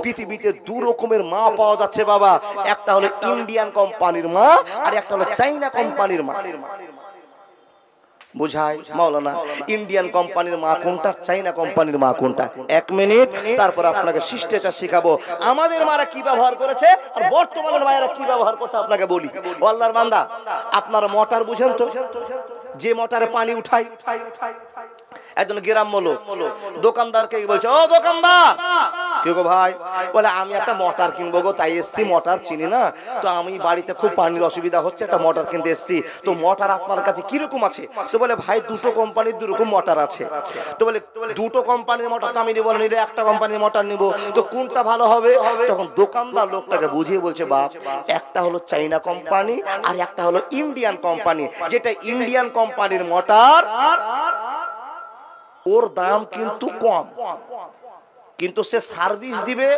পৃথিবীতে দু রকমের মা পাওয়া যাচ্ছে বাবা, একটা হলো ইন্ডিয়ান কোম্পানির মা আর একটা হলো চাইনা কোম্পানির মা। বুঝাই মাওলানা, ইন্ডিয়ান কোম্পানির মা কোনটা, চাইনা কোম্পানির মা কোনটা? 1 মিনিট, তারপর আপনাকে শিষ্টাচার শিখাবো। আমাদের মারা কি ব্যবহার করেছে আর বর্তমানের মায়েরা কি ব্যবহার করছে আপনাকে বলি। আল্লাহর বান্দা, আপনার মোটর বুঝেন তো, যে মোটরে পানি উঠাই, একজন গ্রাম্য লোক দোকানদারকে বলছে, ও দোকানদার, কে গো ভাই? বলে আমি একটা মোটর কিনবো গো, তাই এসছি, মোটর চিনি না তো, আমি বাড়িতে খুব পানির অসুবিধা হচ্ছে, একটা মোটর কিনতে এসছি, তো মোটর আপনার কাছে কিরকম আছে? তো বলে ভাই দুটো কোম্পানির দুরকম মোটর আছে। তো বলে দুটো কোম্পানির মোটর তো আমি নিবো না, নিলে একটা কোম্পানির মোটর নিবো, তো কোনটা ভালো হবে? তখন দোকানদার লোকটাকে বুঝিয়ে বলছে, বাপ, একটা হলো চাইনা কোম্পানি আর একটা হলো ইন্ডিয়ান কোম্পানি। যেটা ইন্ডিয়ান কোম্পানির মোটর, ওর দাম কিন্তু কম, কিন্তু সে সার্ভিস দিবে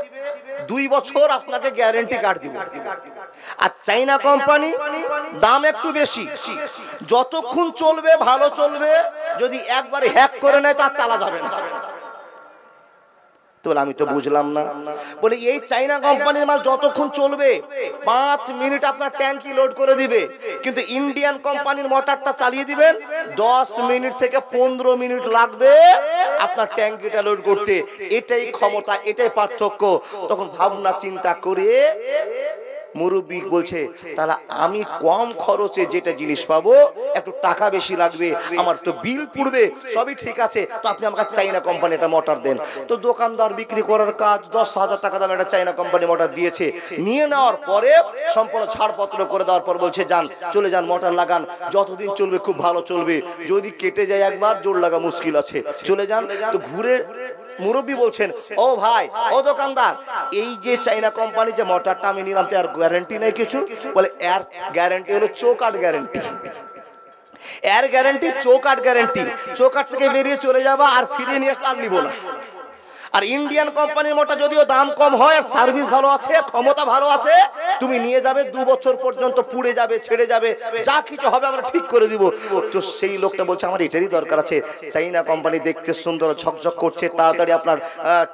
2 বছর, আপনাকে গ্যারান্টি কার্ড দিব। আর চাইনা কোম্পানি দাম একটু বেশি, যতক্ষণ চলবে ভালো চলবে, যদি একবার হ্যাক করে নেয় তা চালা যাবে না। তো আমি তো বুঝলাম না। বলে এই চাইনা কোম্পানির মাল যতক্ষণ চলবে 5 মিনিট আপনার ট্যাঙ্কি লোড করে দিবে, কিন্তু ইন্ডিয়ান কোম্পানির মোটরটা চালিয়ে দিবেন 10 মিনিট থেকে 15 মিনিট লাগবে আপনার ট্যাঙ্কিটা লোড করতে। এটাই ক্ষমতা, এটাই পার্থক্য। তখন ভাবনা চিন্তা করে মুরব্বি বলছে, তাহলে আমি কম খরচে যেটা জিনিস পাবো, একটু টাকা বেশি লাগবে, আমার তো বিল পড়বে, সবই ঠিক আছে, তো আপনি আমাকে চাইনা কোম্পানি একটা মোটর দেন। তো দোকানদার বিক্রি করার কাজ, 10,000 টাকা দাম একটা চাইনা কোম্পানি মোটর দিয়েছে। নিয়ে নেওয়ার পরে সম্পূর্ণ ছাড়পত্র করে দেওয়ার পর বলছে, যান, চলে যান, মোটর লাগান, যতদিন চলবে খুব ভালো চলবে, যদি কেটে যায় একবার জোর লাগা মুশকিল আছে, চলে যান। তো ঘুরে মুরব্বি বলছেন, ও ভাই, ও দোকানদার, এই যে চাইনা কোম্পানি যে মোটরটা আমি নিলাম, তো আর গ্যারান্টি নেই কিছু? বলে এর গ্যারান্টি হলো চৌকাট গ্যারান্টি, এর গ্যারান্টি চৌকাট গ্যারান্টি, চৌকাট থেকে বেরিয়ে চলে যাবা আর ফিরিয়ে নিয়ে আসলে আর নিব না। আর ইন্ডিয়ান কোম্পানির মোটর যদিও দাম কম হয় আর সার্ভিস ভালো আছে, ক্ষমতা ভালো আছে, তুমি নিয়ে যাবে 2 বছর পর্যন্ত, পুড়ে যাবে, ছেড়ে যাবে, যা কিছু হবে আমরা ঠিক করে দিব। তো সেই লোকটা বলছে, আমার এটারই দরকার আছে, চাইনা কোম্পানি দেখতে সুন্দর, ঝকঝক করছে, তাড়াতাড়ি আপনার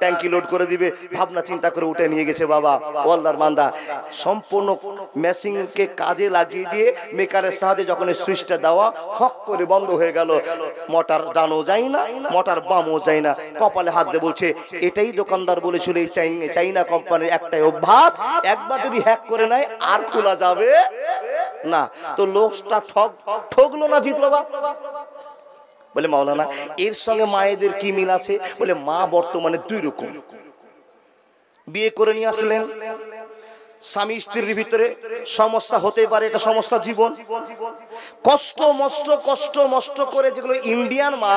ট্যাঙ্কি লোড করে দিবে। ভাবনা চিন্তা করে উঠে নিয়ে গেছে বাবা। ওয়াল্লার বান্দা, সম্পূর্ণ মেশিনকে কাজে লাগিয়ে দিয়ে মেকারের সাহায্যে যখন সুইচটা দেওয়া, হক করে বন্ধ হয়ে গেল। মোটর ডানও যায় না, মোটর বামও যায় না, কপালে হাত দিয়ে বলছে, এটাই দোকানদার বলেছিল এই চাইনা কোম্পানির একটাই অভ্যাস, একবার যদি হ্যাক করে নেয় আর খোলা যাবে না। তো লোকটা ঠকলো না, জিতলো বা? বলে মাওলানা, এর সঙ্গে মায়েদের কি মিল আছে? বলে মা বর্তমানে 2 রকম। বিয়ে করে নিয়ে আসলেন, স্বামী স্ত্রীর ভিতরে সমস্যা হতে পারে, এটা সমস্যা জীবন, কষ্ট মষ্ট করে যেগুলো ইন্ডিয়ান মা,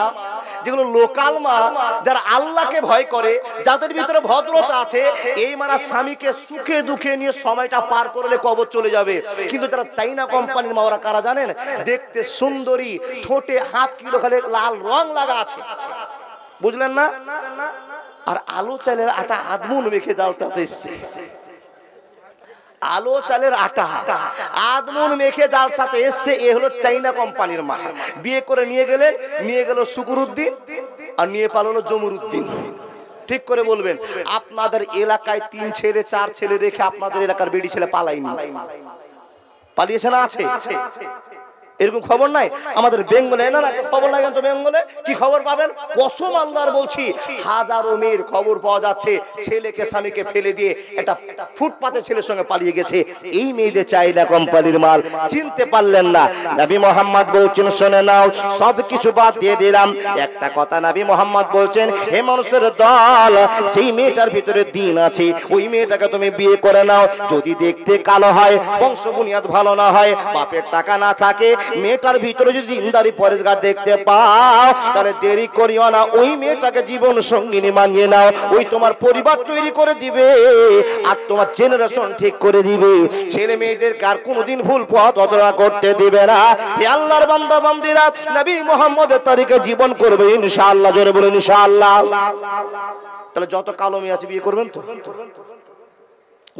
যেগুলো লোকাল মা, যারা আল্লাহকে ভয় করে, যাদের ভিতরে ভদ্রতা আছে, এই মারা স্বামীকে সুখে দুঃখে নিয়ে সময়টা পার করলে কবর চলে যাবে। কিন্তু যারা চাইনা কোম্পানির মা, ওরা কারা জানেন? দেখতে সুন্দরী, ঠোঁটে 1/2 কিলো খালি লাল রং লাগা আছে, বুঝলেন না? আর আলো চালের আটা আদমুন মেখে জালটাতে এসছে, আলো চালের আটা আদমন মেখে যার সাথে এসছে, এ হলো চাইনা কোম্পানির মা। বিয়ে করে নিয়ে গেলেন, নিয়ে গেল শুকুরউদ্দিন আর নিয়ে পালালো জমুরউদ্দিন। ঠিক করে বলবেন, আপনাদের এলাকায় 3 ছেলে 4 ছেলে রেখে আপনাদের এলাকার বেডি ছেলে পালায়নি? পালিয়েছে না? আছে এরকম খবর নাই? আমাদের বেঙ্গলে না খবর নাই তো, বেঙ্গলে কি খবর পাবেন? কসম আল্লাহর বলছি, হাজারো মেয়ের খবর পাওয়া যাচ্ছে, ছেলেকে স্বামীকে ফেলে দিয়ে একটা ফুটপাতে ছেলের সঙ্গে পালিয়ে গেছে। এই মেয়েদের চাইনা কোম্পানির মাল, চিনতে পারলেন না? নবী মোহাম্মদ বলছেন, শুনে নাও, সব কিছু বাদ দিয়ে দিলাম, একটা কথা নবী মোহাম্মদ বলছেন, হে মানুষের দল, যেই মেয়েটার ভিতরে দিন আছে ওই মেয়েটাকে তুমি বিয়ে করে নাও। যদি দেখতে কালো হয়, বংশ বুনিয়াদ ভালো না হয়, বাপের টাকা না থাকে, মেয়েটার ভিতরে যদি ইন্দারি পরেশগার দেখতে পাও, তাহলে দেরি করিও না, ওই মেয়েটাকে জীবন সঙ্গিনী মানিয়ে নাও। ওই তোমার পরিবার তৈরি করে দিবে আর তোমার জেনারেশন ঠিক করে দিবে। ছেলে মেয়েদের কার কোনোদিন ভুল পথ অচলা করতে দিবে না। হে আল্লাহর বান্দা বান্দিরা, নবী মুহাম্মদের তরিকে জীবন করবে ইনশাআল্লাহ। জোরে বলুন ইনশাআল্লাহ। তাহলে যত কালো মেয়ে আছে বিয়ে করবেন তো?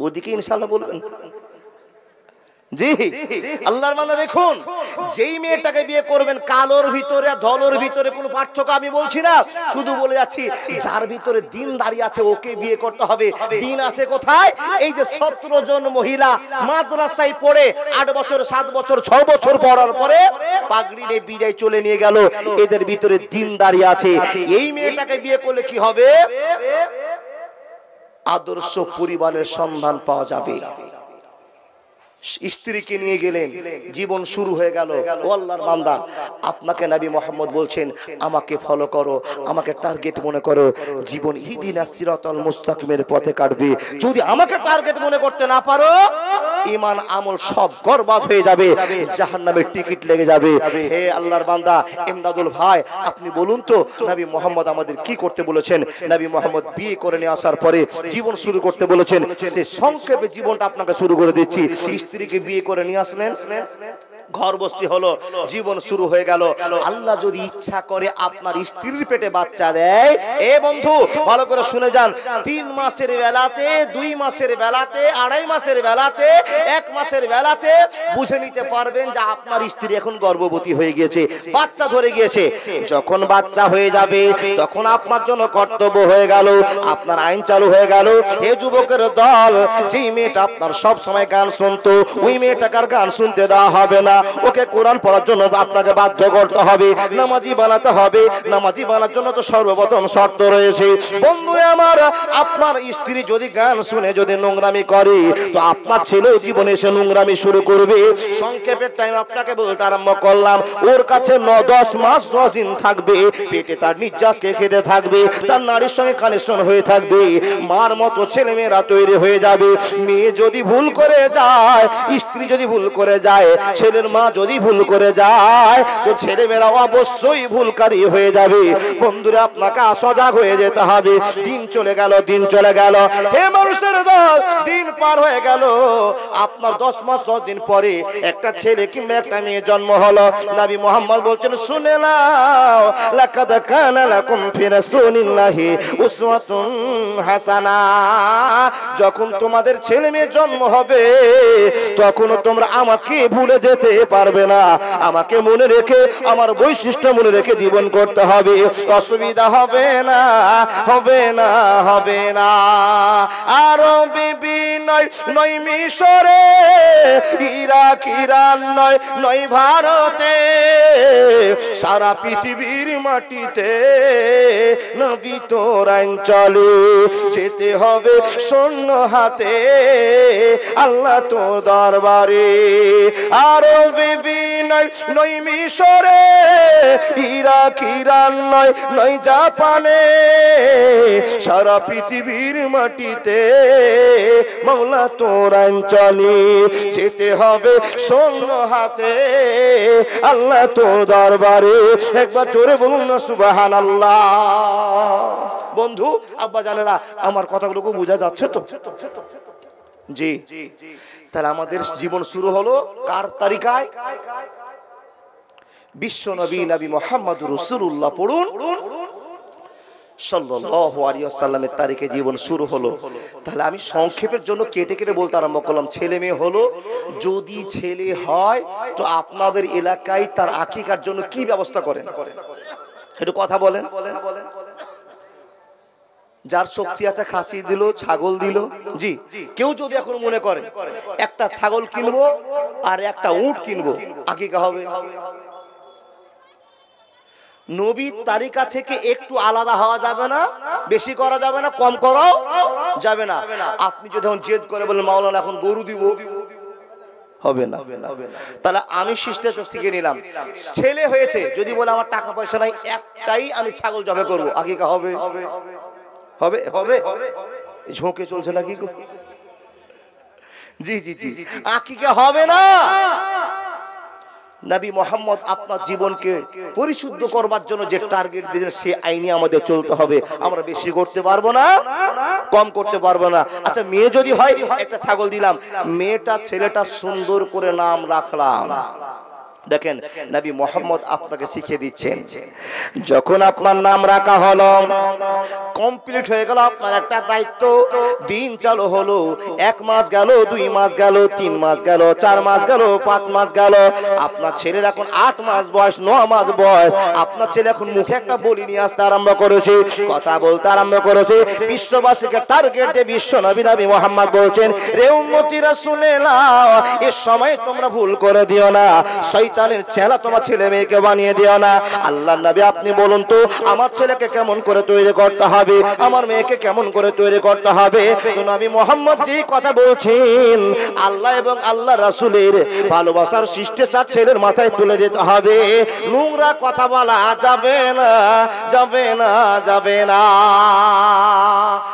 ওদিকে ইনশাআল্লাহ বলবেন। জি আল্লাহর বান্দা দেখুন, যেই মেয়েটাকে বিয়ে করবেন কালোর ভিতরে ধলোর ভিতরে কোনো পার্থক্য আমি বলছি না, শুধু বলে যাচ্ছি যার ভিতরে দিন দাঁড়িয়ে আছে ওকে বিয়ে করতে হবে। দিন আছে কোথায়? এই যে 17 জন মহিলা মাদ্রাসায় পড়ে 8 বছর 7 বছর 6 বছর পড়ার পরে পাগড়ি নিয়ে বিদায় চলে নিয়ে গেল, এদের ভিতরে দিন দাঁড়িয়ে আছে। এই মেয়েটাকে বিয়ে করলে কি হবে? আদর্শ পরিবারের সন্ধান পাওয়া যাবে। স্ত্রীকে নিয়ে গেলেন, জীবন শুরু হয়ে গেল। ও আল্লাহর বান্দা, আপনাকে নবী মুহাম্মদ বলছেন আমাকে ফলো করো, আমাকে টার্গেট মনে করো, জীবন ইহদিনাস সিরাতাল মুস্তাকিমের পথে কাটবে। যদি আমাকে টার্গেট মনে করতে না পারো, ঈমান আমল সব বরবাদ হয়ে যাবে, জাহান্নামের টিকিট লেগে যাবে। হে আল্লাহর বান্দা ইমদাদুল ভাই, আপনি বলুন তো নবী মুহাম্মদ আমাদের কি করতে বলেছেন? নবী মুহাম্মদ বিয়ে করে নিয়ে আসার পরে জীবন শুরু করতে বলেছেন। সে সংক্ষেপে জীবনটা আপনাকে শুরু করে দিচ্ছি। স্ত্রীকে বিয়ে করে নিয়ে আসলেন, ঘর বস্তি হলো, জীবন শুরু হয়ে গেল। আল্লাহ যদি ইচ্ছা করে আপনার স্ত্রীর পেটে বাচ্চা দেয়, এ বন্ধু ভালো করে শুনে যান, 3 মাসের বেলাতে, 2 মাসের বেলাতে, 2.5 মাসের বেলাতে, 1 মাসের বেলাতে বুঝে নিতে পারবেন যে আপনার স্ত্রী এখন গর্ভবতী হয়ে গিয়েছে, বাচ্চা ধরে গিয়েছে। যখন বাচ্চা হয়ে যাবে তখন আপনার জন্য কর্তব্য হয়ে গেল, আপনার আইন চালু হয়ে গেল। হে যুবকের দল, যেই মেয়েটা আপনার সব সময় গান শুনতো, ওই মেয়েটাকে আর গান শুনতে দেওয়া হবে না। ওকে কোরআন পড়ার জন্য আপনাকে বাধ্য করতে হবে, নামাজি বানাতে হবে। নামাজি বানার জন্য তো সর্বপ্রথম শর্ত রয়েছে। বন্ধুরা আমার, আপনার স্ত্রী যদি গান শুনে যদি নোংরামি করে, তো আপনার ছেলেও জীবনে এসে নোংরামি শুরু করবে। সংক্ষেপের টাইম আপনাকে বলতে আরম্ভ করলাম, ওর কাছে 9-10 মাস 10 দিন থাকবে, পেটে তার নির্যাসকে খেতে থাকবে, তার নারীর সঙ্গে কানেকশন হয়ে থাকবে, মার মতো ছেলে মেয়েরা তৈরি হয়ে যাবে। মেয়ে যদি ভুল করে যায়, স্ত্রী যদি ভুল করে যায়, ছেলের মা যদি ভুল করে যায়, তো ছেলে মেয়েরা অবশ্যই ভুলকারী হয়ে যাবে। বন্ধুরা আপনাকে সজাগ হয়ে যেতে হবে। দিন চলে গেল, দিন চলে গেল, হে মানুষের দল, দিন পার হয়ে গেল। আপনার 10 মাস 10 দিন পরে একটা ছেলে কিংবা একটা মেয়ে জন্ম হলো। নবী মুহাম্মদ বলছেন, শুনে নাও, লাকাদ কানা লাকুম ফি রাসূলিল্লাহি উসওয়াতুন হাসানা। যখন তোমাদের ছেলে মেয়ে জন্ম হবে, তখন তোমরা আমাকে ভুলে যেতে পারবে না। আমাকে মনে রেখে, আমার বৈশিষ্ট্য মনে রেখে জীবন করতে হবে, অসুবিধা হবে না, হবে না, হবে না। আরো বিবি নয়, নয় মিশরে, ইরাক ইরান নয়, নয় ভারতে, সারা পৃথিবীর মাটিতে নবী তোর আইন চলে। যেতে হবে শূন্য হাতে আল্লাহ তো দরবারে। আরো বিবি নয়, নয় মিশরে, ইরাক ইরান নয়, নয় জাপানে, সারা পৃথিবীর মাটিতে মাওলা তোর আইন চলে। যেতে হবে শূন্য হাতে আল্লাহ তোর দরবারে। একবার জোরে বলুন না সুবহানাল্লাহ। বন্ধু আব্বা জানেরা, আমার কথাগুলো বোঝা যাচ্ছে তো? জি, তাহলে আমাদের জীবন শুরু হলো কার তালিকায়? বিশ্ব নবী নবী মুহাম্মদুর রাসূলুল্লাহ পড়ুন, সাল্লাল্লাহু আলাইহি ওয়াসাল্লামের তারিখে জীবন শুরু হলো। তাহলে আমি সংক্ষেপের জন্য কেটে কেটে বলতে আরম্ভ করলাম। ছেলে মেয়ে হলো, যদি ছেলে হয় তো আপনাদের এলাকায় তার আকিকার জন্য কি ব্যবস্থা করেন? একটু কথা বলেন। যার শক্তি আছে খাসি দিল, ছাগল দিল। জি, কেউ যদি এখন মনে করে একটা ছাগল কিনবো আর একটা উট কিনবো, আকিকা হবে। নবীর তারিকা থেকে একটু আলাদা হওয়া যাবে না, বেশি করা যাবে না, কম করাও যাবে না। আপনি যদি এখন জেদ করে বলেন মাওলানা এখন গরু দিব, হবে না। তাহলে আমি শিষ্টাচার শিখে নিলাম। ছেলে হয়েছে, যদি বলে আমার টাকা পয়সা নাই, একটাই আমি ছাগল জবে করবো, আকিকা হবে? হবে হবে ঝোঁকে চলছে নাকি? জি জি জি, আকিকা হবে না। নবী মুহাম্মদ আপনার জীবনকে পরিশুদ্ধ করবার জন্য যে টার্গেট দিয়েছেন, সে আইনে আমাদের চলতে হবে। আমরা বেশি করতে পারবো না, কম করতে পারবো না। আচ্ছা, মেয়ে যদি হয়, একটা ছাগল দিলাম, মেয়েটা ছেলেটা সুন্দর করে নাম রাখলাম, দেখেন নবী মোহাম্মদ আপনাকে শিখিয়ে দিচ্ছেন, যখন আপনার নাম রাখা হলো, কমপ্লিট হয়ে গেল আপনার একটা দায়িত্ব, দিন চালু হলো, 1 মাস গেল, 2 মাস গেল, 3 মাস গেল, 4 মাস গেল, 5 মাস গেল, আপনার ছেলের এখন 8 মাস বয়স, 9 মাস বয়স, আপনার ছেলে এখন মুখে একটা বলি নিয়ে আসতে আরম্ভ করেছে, কথা বলতে আরম্ভ করেছে, বিশ্ববাসীকে টার্গেট দিয়ে বিশ্ব নবী মোহাম্মদ বলছেন, রে উম্মতিরা শুনে নাও, এই সময় তোমরা ভুল করে দিও না, শয়তানের চেলা তোমার ছেলে মেয়েকে বানিয়ে দিও না। আল্লাহর নবী আপনি বলুন তো, আমার ছেলেকে কেমন করে তৈরি করতে হবে, আমার মেয়েকে কেমন করে তৈরি করতে হবে? তো নবী মোহাম্মদ যে কথা বলছেন, আল্লাহ এবং আল্লাহ রাসূলের ভালোবাসার শিষ্টাচার ছেলের মাথায় তুলে দিতে হবে। নোংরা কথা বলা যাবে না, যাবে না, যাবে না।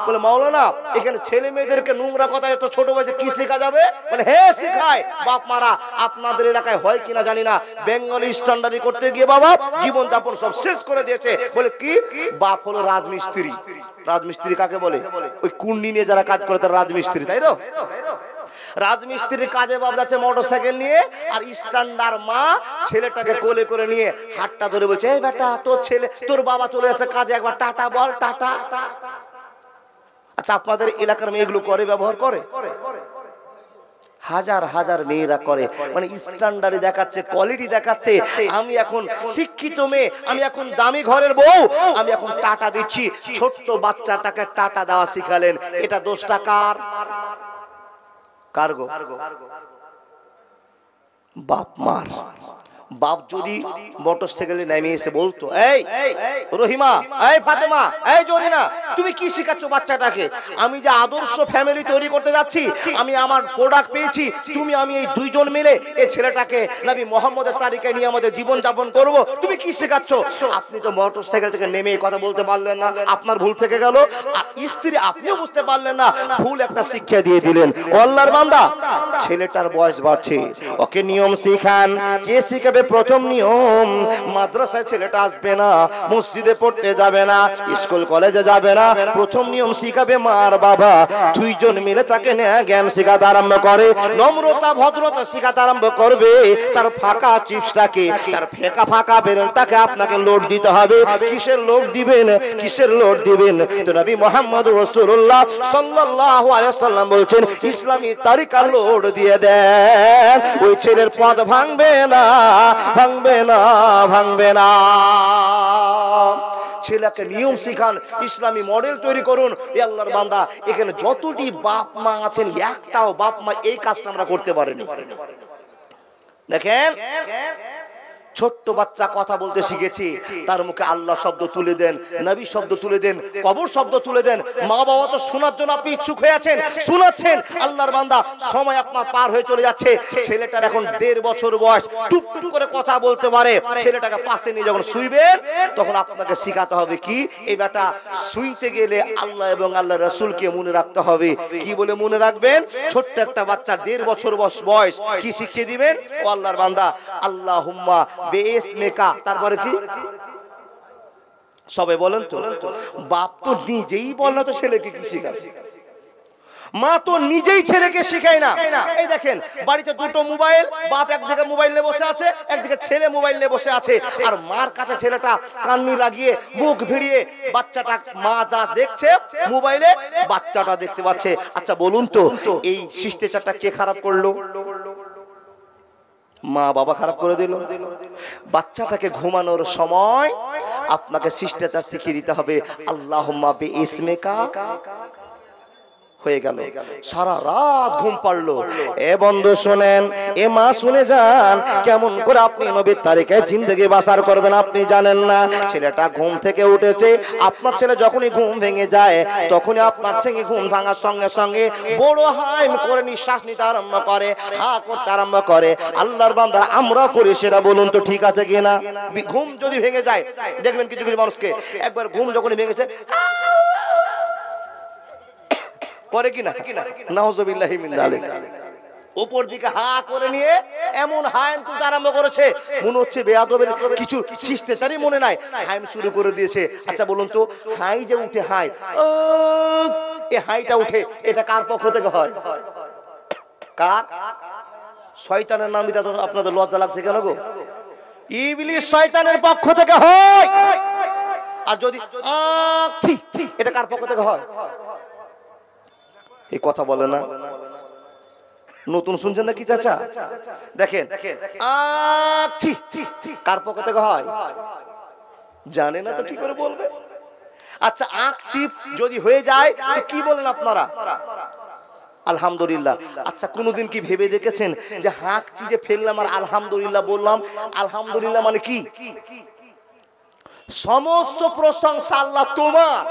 বলে মাওলানা, এখানে ছেলে মেয়েদেরকে নোংরা কথা এত ছোট বয়সে কি শেখা যাবে? বলে হ্যাঁ শেখায়। বাপ মারা আপনাদের এলাকায় হয় কিনা জানি না, বেঙ্গলি স্ট্যান্ডার্ডি করতে গিয়ে বাবা জীবন যাপন সব শেষ করে দিয়েছে। বলে কি? বাপ হলো রাজমিস্ত্রি। রাজমিস্ত্রি কাকে বলে? ওই কুন্ডি নিয়ে যারা কাজ করে তারা রাজমিস্ত্রি, তাই তো? রাজমিস্ত্রির কাজে বাপ যাচ্ছে মোটরসাইকেল নিয়ে, আর স্ট্যান্ডার্ড মা ছেলেটাকে কোলে করে নিয়ে হাতটা ধরে বলছে, এই বেটা তোর ছেলে, তোর বাবা চলে যাচ্ছে কাজে, একবার টাটা বল, টাটা। আচ্ছা আপনাদের এলাকার মেয়েগুলো করে, ব্যবহার করে? হাজার হাজার মেয়েরা করে, মানে স্ট্যান্ডার্ড দেখাচ্ছে, কোয়ালিটি দেখাচ্ছে, আমি এখন শিক্ষিত মেয়ে, আমি এখন দামি ঘরের বউ, আমি এখন টাটা দিচ্ছি। ছোট্ট বাচ্চাটাকে টাটা দেওয়া শিখালেন, এটা দোষটা কার? কারগো? বাপ মার। বাপ যদি মোটরসাইকেলে নেমে এসে বলতো, এই রহিমা, এই ফাতেমা, এই জরিনা, তুমি কি শিখাচ্ছ বাচ্চাটাকে? আমি যে আদর্শ ফ্যামিলি তৈরি করতে যাচ্ছি, আমি আমার প্রোডাক্ট পেয়েছি, তুমি আমি এই দুইজন মিলে এই ছেলেটাকে নবী মোহাম্মদের তারিকায় নিয়ে আমাদের জীবন যাপন করব, তুমি কি শেখাচ্ছ? আপনি তো মোটরসাইকেল থেকে নেমে কথা বলতে পারলেন না, আপনার ভুল থেকে গেল। স্ত্রী আপনিও বুঝতে পারলেন না, ভুল একটা শিক্ষা দিয়ে দিলেন। ও আল্লাহর বান্দা, ছেলেটার বয়স বাড়ছে, ওকে নিয়ম শিখান। কে শিখাবে? প্রথম নিয়ম, মাদ্রাসায় ছেলেটা আসবে না, মসজিদে পড়তে যাবে না, স্কুল কলেজে যাবে না। প্রথম নিয়ম শিখাবে মার বাবা, দুইজন মিলে তাকে জ্ঞান শিখাতে আরম্ভ করে, নম্রতা ভদ্রতা শিখাতে আরম্ভ করবে। তার ফাঁকা চিপসটাকে, তার ফেঁকা ফাঁকা বেরেলটাকে আপনাকে লোড দিতে হবে। কিসের লোড দিবেন? কিসের লোড দিবেন? তো নবী মুহাম্মদ রাসূলুল্লাহ সাল্লাল্লাহু আলাইহি ওয়াসাল্লাম বলছেন, ইসলামী তরিকা লোড দিয়ে দেন, ওই ছেলের পথ ভাঙবে না, ভাঙবে না, ভাঙবে না। ছেলেকে নিয়ম শিখান, ইসলামী মডেল তৈরি করুন। আল্লাহর বান্দা, এখানে যতটি বাপ মা আছেন, একটাও বাপ মা এই কাজটা আমরা করতে পারিনি। দেখেন, ছোট্ট বাচ্চা কথা বলতে শিখেছি, তার মুখে আল্লাহ শব্দ তুলে দেন, নবী শব্দ তুলে দেন, কবর শব্দ তুলে দেন। মা বাবা তো শোনার জন্য আপনি ইচ্ছুক হয়ে আছেন, শোনাচ্ছেন। আল্লাহর বান্দা, সময় আপনার পার হয়ে চলে যাচ্ছে। ছেলেটার এখন 1.5 বছর বয়স, টুক টুক করে কথা বলতে পারে। ছেলেটাকে পাশে নিয়ে যখন শুইবেন, তখন আপনাকে শিখাতে হবে কি? এই বেটা, শুইতে গেলে আল্লাহ এবং আল্লাহ রাসূলকে মনে রাখতে হবে। কি বলে মনে রাখবেন? ছোট্ট একটা বাচ্চা 1.5 বছর বয়স, কি শিখিয়ে দিবেন? ও আল্লাহর বান্দা, আল্লাহুম্মা বেইসমিকা, তারপরে কি? সবাই বলেন তো। বাপ তো নিজেই বল না, তো ছেলেকে কি শেখাবে? মা তো নিজেই ছেলেকে শেখায় না। এই দেখেন, বাড়িতে দুটো মোবাইল, বাপ একদিকে মোবাইল নিয়ে বসে আছে, একদিকে ছেলে মোবাইল নিয়ে বসে আছে, আর মার কাছে ছেলেটা কান্নি লাগিয়ে মুখ ভিড়িয়ে, বাচ্চাটা মা যা দেখছে মোবাইলে, বাচ্চাটা দেখতে পাচ্ছে। আচ্ছা বলুন তো, এই শিষ্টাচারটা কে খারাপ করলো? মা বাবা খারাপ করে দিল। বাচ্চাটাকে ঘুমানোর সময় আপনাকে শিষ্টাচার শিখিয়ে দিতে হবে, আল্লাহুম্মা বিইসমিকা। হয়ে গেল, সারা রাত ঘুম পাড়লো। এ বন্ধু শুনেন, এ মা শুনে যান, কেমন করে আপনি নবীর তারিকায় জিন্দেগি বাসার করবেন আপনি জানেন না। ছেলেটা ঘুম থেকে উঠেছে, আপনার ছেলে যখনই ঘুম ভেঙে যায়, তখনই আপনার ছেলে ঘুম ভাঙার সঙ্গে সঙ্গে বড় হাইম করে নিঃশ্বাস নিতে আরম্ভ করে, হা করতে আরম্ভ করে। আল্লাহর বান্দারা আমরা করি, সেটা বলুন তো ঠিক আছে কিনা? ঘুম যদি ভেঙে যায়, দেখবেন কিছু কিছু মানুষকে একবার ঘুম যখনই ভেঙেছে করে কিনা, নাউযুবিল্লাহি মিন যালিক, উপর দিকে হা করে নিয়ে এমন হাইম তুলতে আরম্ভ করেছে, মনে হচ্ছে বেয়াদবের কিছু শিষ্টাচারই মনে নাই, হাইম শুরু করে দিয়েছে। আচ্ছা বলুন তো, হাই যে উঠে হাই, এই হাইটা উঠে, এটা কার পক্ষ থেকে হয়? কার? শয়তানের নাম দিতে আপনাদের লজ্জা লাগছে কেন গো? ইবলিস শয়তানের পক্ষ থেকে হয়। আর যদি এটা কার পক্ষ থেকে হয়? এই কথা বলে না, নতুন শুনছেন নাকি চাচা? দেখেন কার পক্ষ থেকে হয় জানে না তো কি করে বলবে? আচ্ছা আঁক চিপ যদি হয়ে যায় তো কি বলেন আপনারা? আলহামদুলিল্লাহ। আচ্ছা কোনদিন কি ভেবে দেখেছেন যে হাঁক চিজে ফেললাম আর আলহামদুলিল্লাহ বললাম? আলহামদুলিল্লাহ মানে কি? সমস্ত প্রশংসা আল্লাহ তোমার,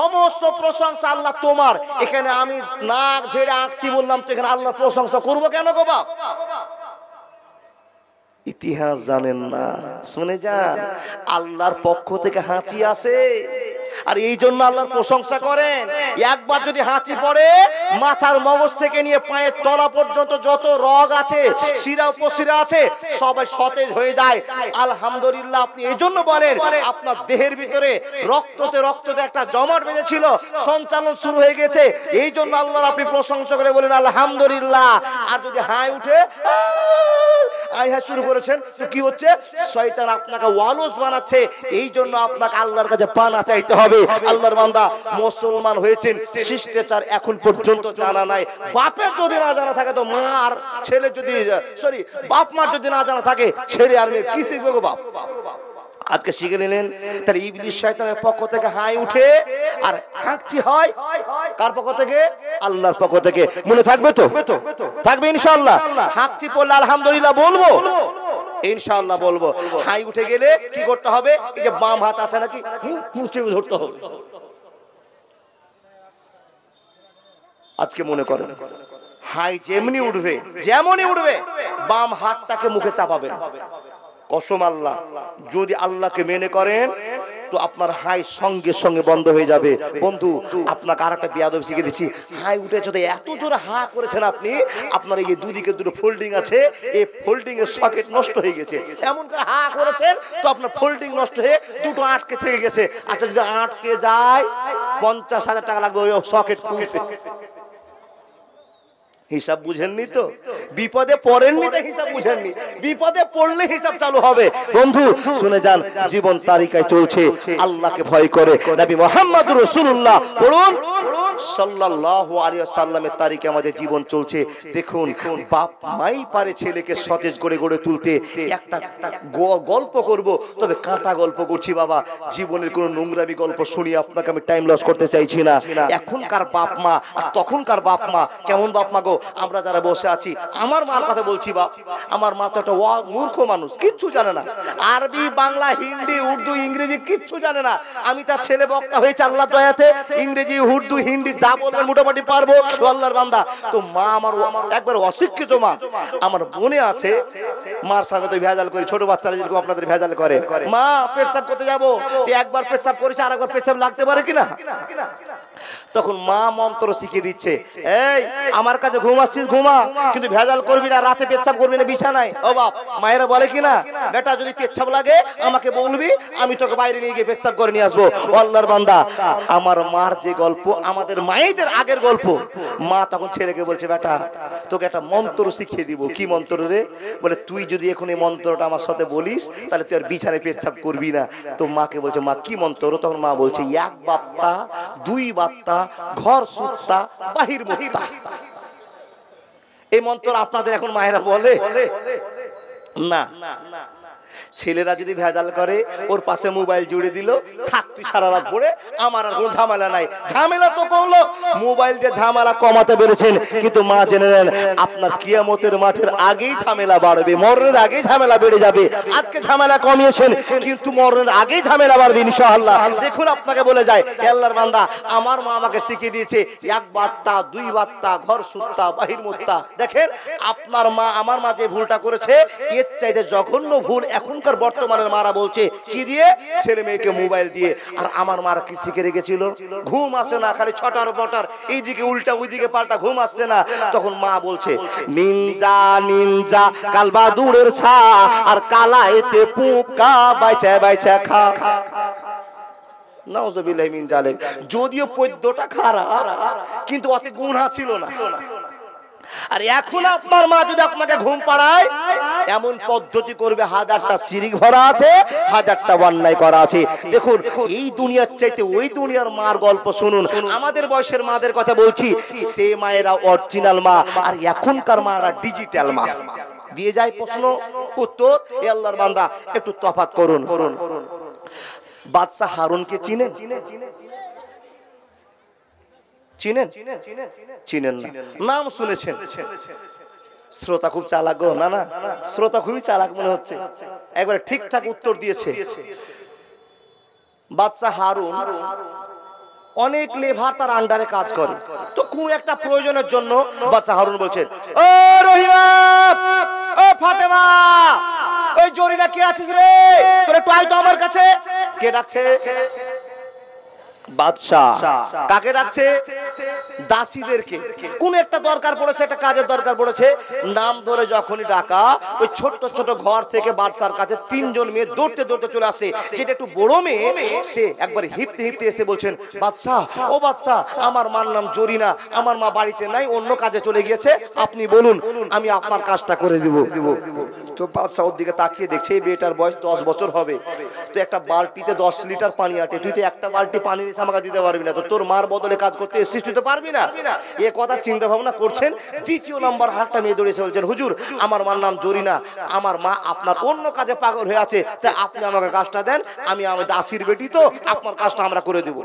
সমস্ত প্রশংসা আল্লাহ তোমার। এখানে আমি নাক ঝেড়ে আঁকছি বললাম তো এখানে আল্লাহ প্রশংসা করবো কেন গো বাপ? ইতিহাস জানেন না, শুনে যান। আল্লাহর পক্ষ থেকে হাঁচি আসে আর এই জন্য আল্লাহর প্রশংসা করেন। একবার যদি হাঁচি পড়ে মাথার মগজ থেকে নিয়ে পায়ের তলা পর্যন্ত যত রগ আছে, শিরা উপশিরা আছে, সবাই সতেজ হয়ে যায়। আলহামদুলিল্লাহ। আপনি এই জন্য বলেন আপনার দেহের ভিতরে রক্ততে একটা জমাট বেঁধেছিল, সঞ্চালন শুরু হয়ে গেছে, এই জন্য আল্লাহর আপনি প্রশংসা করে বলেন আলহামদুলিল্লাহ। আর যদি হাই উঠে আইহা শুরু করেছেন তো কি হচ্ছে? শয়তান আপনাকে ওয়ালস বানাচ্ছে। এই জন্য আপনাকে আল্লাহর কাছে পানা চাইতে হবে। আল্লাহর বান্দা মুসলমান হয়েছেন, শিষ্টাচার এখন পর্যন্ত জানা নাই। বাপের যদি না জানা থাকে তো মা আর ছেলে যদি বাপ মার যদি না জানা থাকে ছেলে আর মেয়ে কি শিখবে গো বাপ? আজকে শিখে নিলেন। তাহলে ইবলিস শয়তানের পক্ষ থেকে হাই উঠে আর হাঁকছি হয় কার পক্ষ থেকে? আল্লাহর পক্ষ থেকে। মনে থাকবে তো? থাকবে ইনশাআল্লাহ। হাঁকছি পড়লে আলহামদুলিল্লাহ বলবো, ইনশাআল্লাহ বলবো। হাই উঠে গেলে কি করতে হবে? এই যে বাম হাত আছে নাকি পুঁতে ধরতে হবে। আজকে মনে করেন হাই যেমনি উঠবে, যেমনই উঠবে বাম হাতটাকে মুখে চাপাবেন। কসম আল্লাহ, যদি আল্লাহকে মেনে করেন তো আপনার হাই সঙ্গে সঙ্গে বন্ধ হয়ে যাবে। বন্ধু আপনাকে আর একটা বিয়াদব শিখে দিচ্ছি। হাই উঠেছে তো এত জোরে হা করেছেন আপনি, আপনার এই দুদিকে দুটো ফোল্ডিং আছে, এই ফোল্ডিং এর সকেট নষ্ট হয়ে গেছে। এমন করে হা করেছেন তো আপনার ফোল্ডিং নষ্ট হয়ে দুটো আটকে থেকে গেছে। আচ্ছা যদি আটকে যায় 50,000 টাকা লাগবে ওই সকেট খুলতে। হিসাব বুঝেননি তো? বিপদে পড়েননি তো হিসাব বুঝেননি, বিপদে পড়লে হিসাব চালু হবে। বন্ধু শুনে যান, জীবন তালিকায় চলছে আল্লাহকে ভয় করে। নবী মুহাম্মদুর রাসূলুল্লাহ পড়ুন সাল্লাল্লাহু আলাইহি ওয়াসাল্লামের তারিখে আমাদের জীবন চলছে। দেখুন বাপ মাই পারে ছেলেকে সতেজ করে গড়ে তুলতে। একটা গল্প করব, তবে কাঁটা গল্প করছি বাবা, জীবনের কোনো নোংরামি গল্প শুনিয়ে আপনাকে আমি টাইম লস করতে চাইছি না। এখনকার বাপ মা আর তখনকার বাপ মা কেমন বাপ মা গো? আমরা যারা বসে আছি, আমার মার কথা বলছি বাপ, আমার মা তো একটা মূর্খ মানুষ, কিচ্ছু জানে না, আরবি বাংলা হিন্দি উর্দু ইংরেজি কিচ্ছু জানে না। আমি তার ছেলে বক্তা হয়েছে আল্লাহর দয়াতে, ইংরেজি উর্দু হিন্দি যা বলবেন মোটামুটি পারবো আল্লাহর বান্দা। তো মা আমার একবার অশিক্ষিত মা। আমার মনে আছে মার সঙ্গে তো ভেজাল করি, ছোট বাচ্চারা যেরকম আপনাদের ভেজাল করে। মা পেচ্ছাপ করতে যাবো, একবার পেচ্ছাপ করেছে আর একবার পেচ্ছাপ লাগতে পারে কিনা? তখন মা মন্ত্র শিখিয়ে দিচ্ছে, এই আমার কাছে ঘুমাচ্ছিস ঘুমা, কিন্তু ভেজাল করবি না, রাতে পেচ্ছাপ করবি না বিছানায়। ও বাপ, মায়েরা বলে কিনা, বেটা যদি পেচ্ছাপ লাগে আমাকে বলবি, আমি তোকে বাইরে নিয়ে গিয়ে পেচ্ছাপ করে নিয়ে আসবো। আল্লাহর বান্দা, আমার মার যে গল্প, আমাদের মায়েদের আগের গল্প। মা তখন ছেলেকে বলছে, বেটা তোকে একটা মন্ত্র শিখিয়ে দিব। কি মন্ত্র রে? বলে তুই যদি এখন এই মন্ত্রটা আমার সাথে বলিস তাহলে তুই আর বিছানায় পেচ্ছাপ করবি না। তো মাকে বলছে, মা কি মন্ত্র? তখন মা বলছে, এক বাত্তা দুই বাত্তা ঘর সুত্তা বাহির মুক্তা। এই মন্ত্র আপনাদের এখন মায়েরা বলে না? ছেলেরা যদি ভেজাল করে ওর পাশে মোবাইল জুড়ে দিল, থাক তুই সারা রাত পড়ে, আমার আর কোনো ঝামেলা নাই। ঝামেলা তো কমলো, মোবাইল দিয়ে ঝামেলা কমাতে পেরেছেন, কিন্তু মা জেনে নেন আপনার কিয়ামতের মাঠের আগেই ঝামেলা বাড়বে, মরণের আগেই ঝামেলা বেড়ে যাবে। আজকে ঝামেলা কমিয়েছেন কিন্তু মরণের আগেই ঝামেলা বাড়বে ইনশাআল্লাহ। দেখুন আপনাকে বলে যায় আল্লাহর বান্দা, আমার মা আমাকে শিখিয়ে দিয়েছে এক বাত্তা দুই বাত্তা ঘর সুত্তা বাহির মুত্তা। দেখেন আপনার মা, আমার মা যে ভুলটা করেছে এর চাইতে জঘন্য ভুল এখনকার বর্তমানের মারা বলছে। কি দিয়ে? ছেলে মেয়েকে মোবাইল দিয়ে। আর আমার মারা কি শিখে রেখেছিল? ঘুম আসে না, খালি ছটার বটার, এইদিকে উল্টা ওইদিকে পাল্টা, ঘুম আসছে না। তখন মা বলছে, নিনজা নিনজা কালবা দূরের ছা, আর কালা এতে পোকা বাইচা বাইচা খা। নাউজুবিল্লাহি মিন জালিক। যদিও পদ্যটা খারাপ কিন্তু অত গুনাহ ছিল না। আর এখন আপনার মা যদি আপনাকে ঘুম পাড়ায় এমন পদ্ধতি করবে, 1000টা শিরিক ভরা আছে, 1000টা অন্যায় করা আছে। দেখুন এই দুনিয়ার চাইতে ওই দুনিয়ার মার গল্প শুনুন। আমাদের বয়সের মাদের কথা বলছি, সে মায়েরা অরিজিনাল মা, আর এখনকার মারা ডিজিটাল মা। দিয়ে যায় প্রশ্ন উত্তর, এ আল্লাহর বান্দা একটু তফাৎ করুন। বাদশা হারুনকে চিনেন? চিনেন? চিনেন না, নাম শুনেছেন। শ্রোতা খুব চালাক গো। না না, শ্রোতা খুবই চালাক মনে হচ্ছে, একবারে ঠিকঠাক উত্তর দিয়েছে। বাদশা হারুন অনেক লেভার তার আন্ডারে কাজ করে, তো কোন একটা প্রয়োজনের জন্য বাদশা হারুন বলছেন, ও রহিমা, ও ফাতেমা, ওই জরিনা কে আছিস রে, তোর একটু আয় তো আমার কাছে। কে ডাকছে? বাদশাহ। কাকে ডাকছে? দাসীদেরকে। কোন একটা দরকার পড়েছে, একটা কাজের দরকার পড়েছে, নাম ধরে যখনই ডাকা, ওই ছোট্ট ছোট ঘর থেকে বাদশার কাছে 3 জন মেয়ে দৌড়তে দৌড়তে চলে আসে। যেটা একটু বড় মেয়ে, সে একবার হিপতে হিপতে এসে বলছেন, বাদশাহ, ও বাদশাহ, আমার মার নাম জরিনা, আমার মা বাড়িতে নাই, অন্য কাজে চলে গিয়েছে, আপনি বলুন, আমি আপনার কাজটা করে দিব। তো বাদশাহ ওর দিকে তাকিয়ে দেখছে, এই মেয়েটার বয়স 10 বছর হবে, তো একটা বালতিতে 10 লিটার পানি আটে, তুই তো একটা বালতি পানি আমাকে দিতে পারবি না, তো তোর মার বদলে কাজ করতে এসেছিস, তুই তো পারবি না। এ কথা চিন্তা ভাবনা করছেন। দ্বিতীয় নম্বর আরেকটা মেয়ে দৌড়েছে, বলছেন, হুজুর, আমার মার নাম জরিনা, আমার মা আপনার অন্য কাজে পাগল হয়ে আছে, তাই আপনি আমাকে কাজটা দেন, আমি দাসীর বেটি, তো আপনার কাজটা আমরা করে দেব।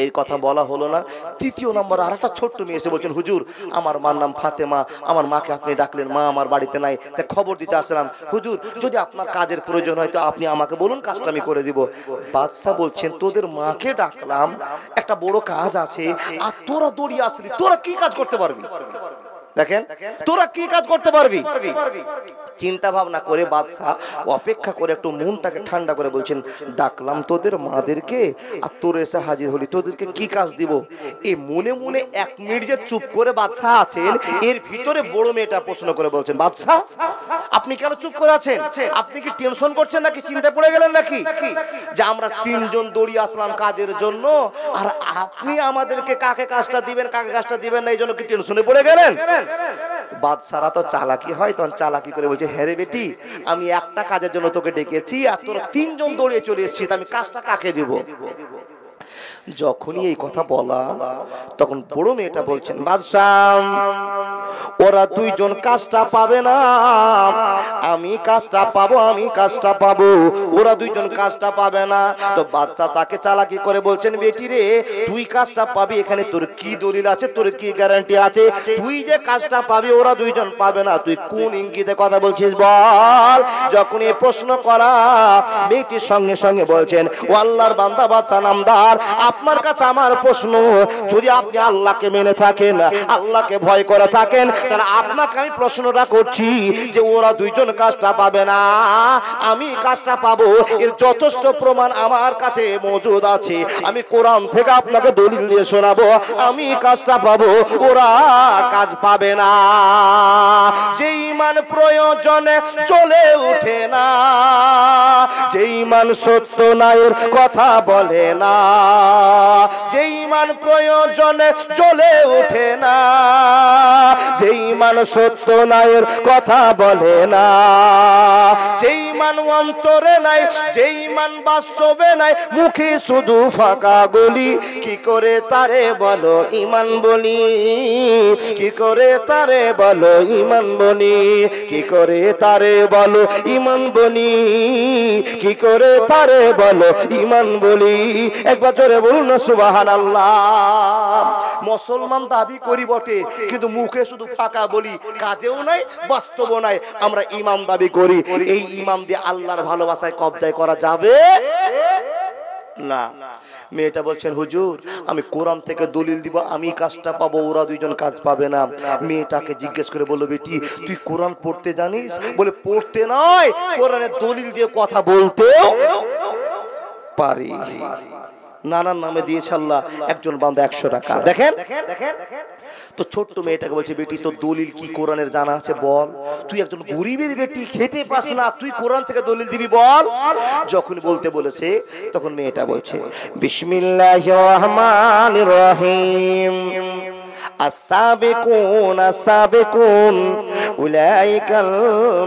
এই কথা বলা হলো না। তৃতীয় নম্বর আরেকটা ছোট্ট মেয়ে এসে বলছেন, হুজুর, আমার মার নাম ফাতেমা, আমার মাকে আপনি ডাকলেন, মা আমার বাড়িতে নাই, তাই খবর দিতে আসলাম। হুজুর, যদি আপনার কাজের প্রয়োজন হয় তো আপনি আমাকে বলুন, কাজটা আমি করে দিব। বাদশা বলছেন, তোদের মাকে ডাকলাম, একটা বড় কাজ আছে, আর তোরা দৌড়িয়ে আসলি, তোরা কি কাজ করতে পারবি? দেখেন, তোরা কি কাজ করতে পারবি? চিন্তা ভাবনা করে বাদশা অপেক্ষা করে একটু মনটাকে ঠান্ডা করে বলছেন, ডাকলাম তোদের মাদেরকে, আর তোর এসে হাজির হলি, তোদেরকে কি কাজ দিব? এই মনে মনে 1 মিনিট যে চুপ করে বাদশা আছেন, এর ভিতরে বড় মেয়েটা প্রশ্ন করে বলছেন, বাদশা, আপনি কেন চুপ করে আছেন? আপনি কি টেনশন করছেন নাকি, চিন্তা পড়ে গেলেন নাকি, যে আমরা 3 জন দৌড়িয়ে আসলাম কাজের জন্য, আর আপনি আমাদেরকে কাকে কাজটা দিবেন, কাকে কাজটা দিবেন না, এই জন্য কি টেনশনে পড়ে গেলেন? বাদশারা তো চালাকি হয়, তখন চালাকি করে বলছে, হ্যাঁ রে বেটি, আমি একটা কাজের জন্য তোকে ডেকেছি, আর তোরা 3 জন দৌড়িয়ে চলে এসেছিস, আমি কাজটা কাকে দিব? যখনই এই কথা বলা, তখন বড় মেয়েটা বলছেন, বাদশাহ, ওরা 2 জন কাজটা পাবে না, আমি কাজটা পাবো, আমি কাজটা পাবো, ওরা 2 জন কাজটা পাবে না। তো বাদশা তাকে চালাকি করে বলছেন, বেটি রে, তুই কাজটা পাবি, এখানে তোর কি দলিল আছে, তোর কি গ্যারান্টি আছে, তুই যে কাজটা পাবি, ওরা 2 জন পাবে না, তুই কোন ইঙ্গিতে কথা বলছিস বল? যখন এই প্রশ্ন করা, মেয়েটির সঙ্গে সঙ্গে বলছেন, ও আল্লাহর বান্দা বাদশা নামদার, আপনার কাছে আমার প্রশ্ন, যদি আপনি আল্লাহকে মেনে থাকেন, আল্লাহকে ভয় করে থাকেন, তাহলে আপনাকে আমি প্রশ্নটা করছি যে ওরা 2 জন কাজটা পাবে না, আমি কাজটা পাবো, এর যথেষ্ট প্রমাণ আমার কাছে মজুদ আছে, আমি কোরআন থেকে আপনাকে দলিল দিয়ে শোনাবো, আমি কাজটা পাবো, ওরা কাজ পাবে না। যে ঈমান প্রয়োজনে চলে ওঠে না, যে ঈমান সত্য নায়ের কথা বলে না, যে ঈমান প্রয়োজনে জ্বলে ওঠে না, যে ঈমান সত্য নায়ের কথা বলে না, যে ঈমান অন্তরে নাই, যে ঈমান বাস্তবে নাই, মুখে শুধু ফাঁকা গলি, কি করে তারে বলো ঈমান বলি, কি করে তারে বলো ঈমান বলি, কি করে তারে বলো ঈমান বলি, কি করে তারে বলো ঈমান বলি। একবার জোরে বলুন না সুবহানাল্লাহ। মুসলমান দাবি করি বটে, কিন্তু মুখে শুধু ফাঁকা বলি, কাজেও নাই, বাস্তবও নাই। আমরা ইমাম দাবি করি, এই ইমাম দিয়ে আল্লাহর ভালোবাসায় কবজায় করা যাবে না। মেয়েটা বলছেন, হুজুর, আমি কোরআন থেকে দলিল দিব, আমি কাজটা পাবো, ওরা 2 জন কাজ পাবে না। মেয়েটাকে জিজ্ঞেস করে বলল, বেটি, তুই কোরআন পড়তে জানিস? বলে, পড়তে নয়, কোরআনের দলিল দিয়ে কথা বলতেও পারি। নানার নামে দিয়েছে আল্লাহ একজন বান্দা 100 টাকা। দেখেন, তো ছোট্ট মেয়েটাকে বলছে, বেটি, তোর দলিল কি কোরআনের জানা আছে বল? তুই একজন গরিবের বেটি, খেতে পাস না, তুই কোরআন থেকে দলিল দিবি বল? যখন বলতে বলেছে, তখন মেয়েটা বলছে, বিসমিল্লাহির রহমানির রহিম, আস-সাবিকুন আস-সাবিকুন উলাইকাল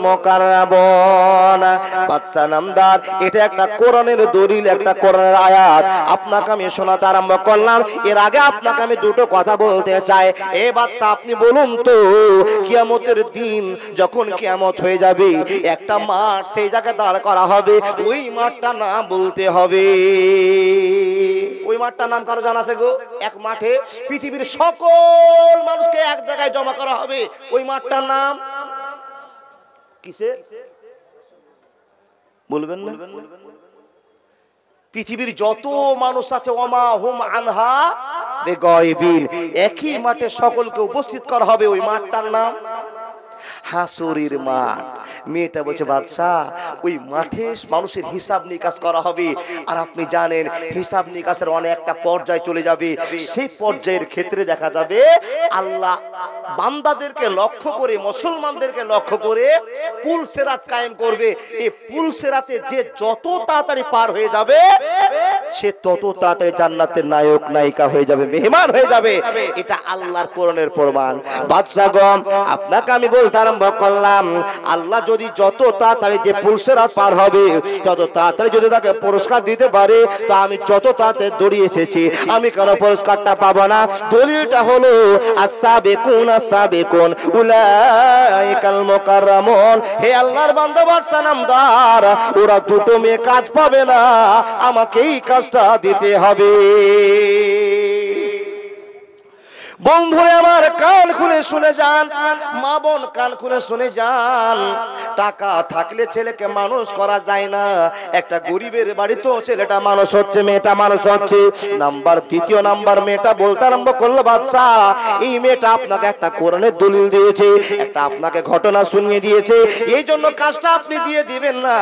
মুকাররাবুন। বাদশা নামদার, এটা একটা কোরআনের দলিল, একটা কোরআনের আয়াত আপনাকে আমি শোনাতে আরম্ভ করলাম। এর আগে আপনাকে আমি দুটো কথা বলতে চাই। এ বাদশা, আপনি বলুন তো, কিয়ামতের দিন যখন কিয়ামত হয়ে যাবে, একটা মাঠ সেই জায়গায় দাঁড় করা হবে, ওই মাঠটা নাম বলতে হবে। ওই মাঠটার নাম কারো জানা আছে গো? এক মাঠে পৃথিবীর সকল মানুষকে এক জায়গায় জমা করা হবে, ওই মাঠটার নাম কিসের বলবেন না? পৃথিবীর যত মানুষ আছে, ওমা হুম আনহা বেগাইবিন, একই মাঠে সকলকে উপস্থিত করা হবে, ওই মাঠটার নাম হাসুরের মাঠ। মেয়েটা বলছে, বাদশাহ, ওই মাঠে মানুষের হিসাব নিকাশ করা হবে। আর আপনি জানেন, হিসাব নিকাশের অনেকটা পর্যায়ে চলে যাবে। সেই পর্যায়ের ক্ষেত্রে দেখা যাবে আল্লাহ বান্দাদেরকে লক্ষ্য করে, মুসলমানদেরকে লক্ষ্য করে পুলসেরাত কায়েম করবে। এই পুলসেরাতে যে যত তাড়াতাড়ি পার হয়ে যাবে, সে তত তাড়াতাড়ি জান্নাতের নায়ক নায়িকা হয়ে যাবে, মেহমান হয়ে যাবে। এটা আল্লাহর কোরআনের প্রমাণ। বাদশাগণ, আপনাকে আমি বলতে আরম্ভ করলাম, আল্লাহ যদি যত তাড়াতাড়ি যে পুলসেরাত পার হবে, তত তাড়াতাড়ি যদি তাকে পুরস্কার দিতে পারে, তো আমি যত তাড়াতাড়ি দৌড়িয়ে এসেছি, আমি কেন পুরস্কারটা পাবো না? দলিলটা হলো আস-সাবিকুন আস-সাবিকুন উলাইকাল মুকাররামুন। হে আল্লাহর বান্দা, বাদশা নামদার, ওরা দুটো মেয়ে কাজ পাবে না, আমাকেই কাজটা দিতে হবে। বন্ধুরা আমার, কান খুলে শুনে যান, মা বোন কান খুলে শুনে যান। টাকা থাকলে ছেলেকে মানুষ করা যায় না। একটা গরিবের বাড়িতেও ছেলেটা মানুষ হচ্ছে, মেয়েটা মানুষ হচ্ছে। দ্বিতীয় নাম্বার মেয়েটা বলতে আরম্ভ করলো, বাদশাহ, এই মেয়েটা আপনাকে একটা কোরআনের দলিল দিয়েছে, একটা আপনাকে ঘটনা শুনিয়ে দিয়েছে, এই জন্য কাজটা আপনি দিয়ে দিবেন না।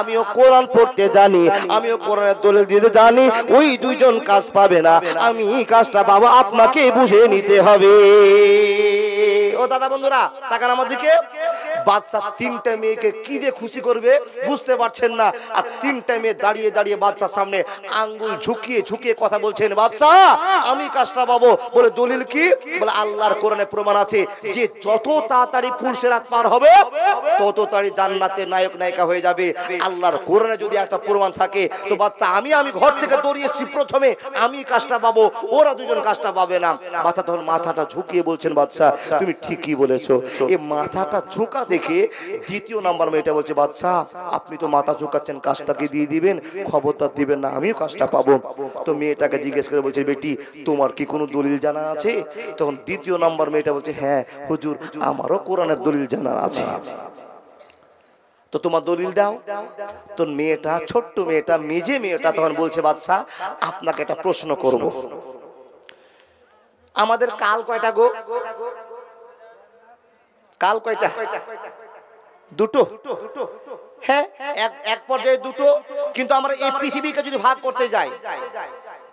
আমিও কোরআন পড়তে জানি, আমিও কোরআনের দলিল দিতে জানি, ওই দুইজন কাজ পাবে না, আমি কাজটা বাবা আপনাকে বুঝে নিতে হবে। ও দাদা বন্ধুরা, তাকান আমার দিকে। বাদশা তিনটা মেয়েকে কি দিয়ে খুশি করবে বুঝতে পারছেন না। আর তিনটা মেয়ে দাঁড়িয়ে দাঁড়িয়ে বাদশার সামনে আঙ্গুল ঝুঁকিয়ে ঝুঁকিয়ে কথা বলছেন, বাদশাহ, আমি কাজটা পাবো। বলে, দলিল কি? বলে, আল্লাহর কোরআনে প্রমাণ আছে যে যত তাড়াতাড়ি পুলসেরাত পার হবে, তত তাড়াতাড়ি জান্নাতের নায়ক নায়িকা হয়ে যাবে। আল্লাহর কোরআনে যদি একটা প্রমাণ থাকে, তো বাদশা, আমি ঘর থেকে দৌড়িয়েছি, প্রথমে আমি কাজটা পাবো, ওরা দুজন কাজটা পাবে না। তখন মাথাটা ঝুঁকিয়ে বলছেন, বাদশাহ, তুমি ঠিকই বলেছো। এই মাথাটা ঝুঁকা দেখে দ্বিতীয় নাম্বার মেয়েটা বলছে, বাদশাহ, আপনি তো মাথা ঝুঁকাচ্ছেন, কাজটাকে দিয়ে দিবেন, খবরদার দিবেন না, আমিও কাজটা পাবো। তো মেয়েটাকে জিজ্ঞেস করে বলছে, বেটি, তোমার কি কোনো দলিল জানা আছে? তখন দ্বিতীয় নাম্বার মেয়েটা বলছে, হ্যাঁ হুজুর, আমারও কোরআনের দলিল জানা আছে। তো তোমার দলিল দাও। তো মেয়েটা, ছোট্ট মেয়েটা, মেজে মেয়েটা তখন বলছে, বাদশাহ, আপনাকে একটা প্রশ্ন করব। আমাদের কাল কয়টা গো? কাল কয়টা? দুটো। হ্যাঁ, এক পর্যায়ে দুটো, কিন্তু আমরা এই পৃথিবীকে যদি ভাগ করতে যাই,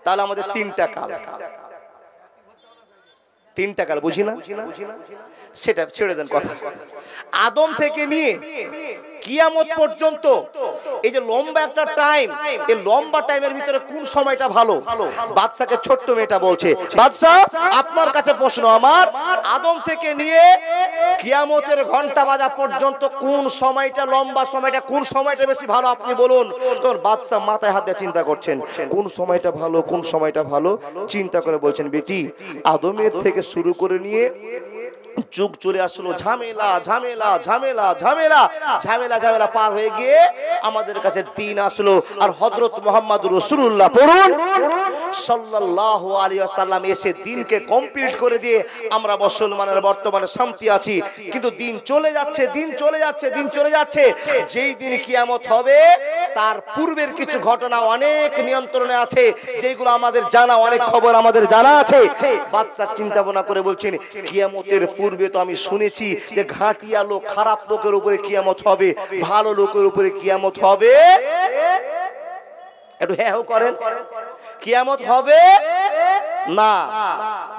তাহলে আমাদের তিনটা কাল। তিনটা কাল বুঝি না? সেটা ছেড়ে দেন কথা। আদম থেকে নিয়ে কিয়ামত পর্যন্ত এই যে লম্বা একটা টাইম, এই লম্বা টাইমের ভিতরে কোন সময়টা ভালো? বাদশাকে ছোট্ট মেয়েটা বলছে, বাদশা, আপনার কাছে প্রশ্ন আমার, আদম থেকে নিয়ে কিয়ামতের ঘন্টা বাজা পর্যন্ত কোন সময়টা লম্বা, সময়টা কোন সময়টা বেশি ভালো আপনি বলুন। তখন বাদশা মাথায় হাত দিয়ে চিন্তা করছেন, কোন সময়টা ভালো, কোন সময়টা ভালো, চিন্তা করে বলছেন, বেটি, আদমের থেকে শুরু করে নিয়ে যুগ চলে আসলো, ঝামেলা ঝামেলা ঝামেলা ঝামেলা ঝামেলা ঝামেলা পার হয়ে গিয়ে আমাদের কাছে দিন আসলো। আর হযরত মুহাম্মদ রাসূলুল্লাহ পড়ুন সাল্লাল্লাহু আলাইহি ওয়াসাল্লাম এসে দিনকে কমপ্লিট করে দিয়ে আমরা মুসলমানের বর্তমানে শান্তি আছি। কিন্তু দিন চলে যাচ্ছে, দিন চলে যাচ্ছে, দিন চলে যাচ্ছে। যেই দিন কিয়ামত হবে, তার পূর্বের কিছু ঘটনা অনেক নিয়ন্ত্রণে আছে, যেগুলো আমাদের জানা, অনেক খবর আমাদের জানা আছে। বাদশা চিন্তা ভাবনা করে বলছেন, কিয়ামতের পূর্বে তো আমি শুনেছি যে ঘাটিয়া লোক, খারাপ লোকের উপরে কিয়ামত হবে, ভালো লোকের উপরে কিয়ামত হবে। একটু হ্যাঁ করেন, কিয়ামত হবে না।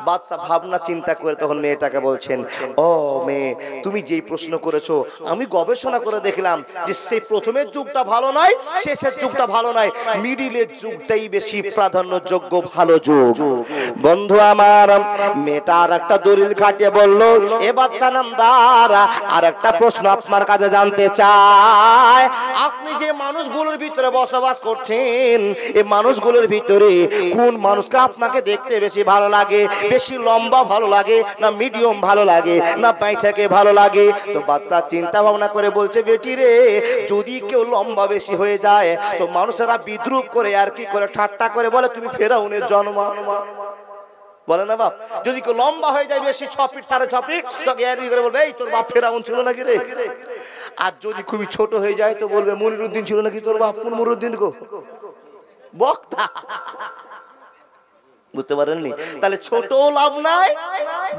বাদশা ভাবনা চিন্তা করে তখন মেয়েটাকে বলছেন, ও মেয়ে, তুমি যেই প্রশ্ন করেছো আমি গবেষণা করে দেখলাম যে সেই প্রথমের যুগটা ভালো নয়, শেষের যুগটা ভালো নয়, মিডিলের যুগটাই বেশি প্রাধান্যযোগ্য ভালো যুগ। বন্ধু আমার, মেয়েটা আর একটা দলিল খাটিয়ে বলল, এ বাদশা নামদার, আর একটা প্রশ্ন আপনার কাছে জানতে চাই, আপনি যে মানুষগুলোর ভিতরে বসবাস করছেন, এই মানুষগুলোর ভিতরে কোন মানুষকে আপনাকে দেখতে বেশি ভালো লাগে? বেশি লম্বা ভালো লাগে, না মিডিয়াম ভালো লাগে, না পাইটাকে ভালো লাগে? তো বাদশা চিন্তা ভাবনা করে বলছে, বেটি রে, যদি কেউ লম্বা বেশি হয়ে যায় তো মানুষেরা বিদ্রুপ করে আর কি করে ঠাট্টা করে বলে তুমি ফেরাউনের জন্ম, বলে না বাপ? যদি কেউ লম্বা হয়ে যায় বেশি 6 ফিট 6.5 ফিট, তোকে এরই করে বলবে এই তোর বাপ ফেরাউন ছিল নাকি রে? আর যদি খুবই ছোট হয়ে যায় তো বলবে মনিরুদ্দিন ছিল নাকি তোর বাপ? কোন মনিরুদ্দিন গো? বক্তা। বুঝতে পারেননি? তাহলে ছোট লাভ নাই,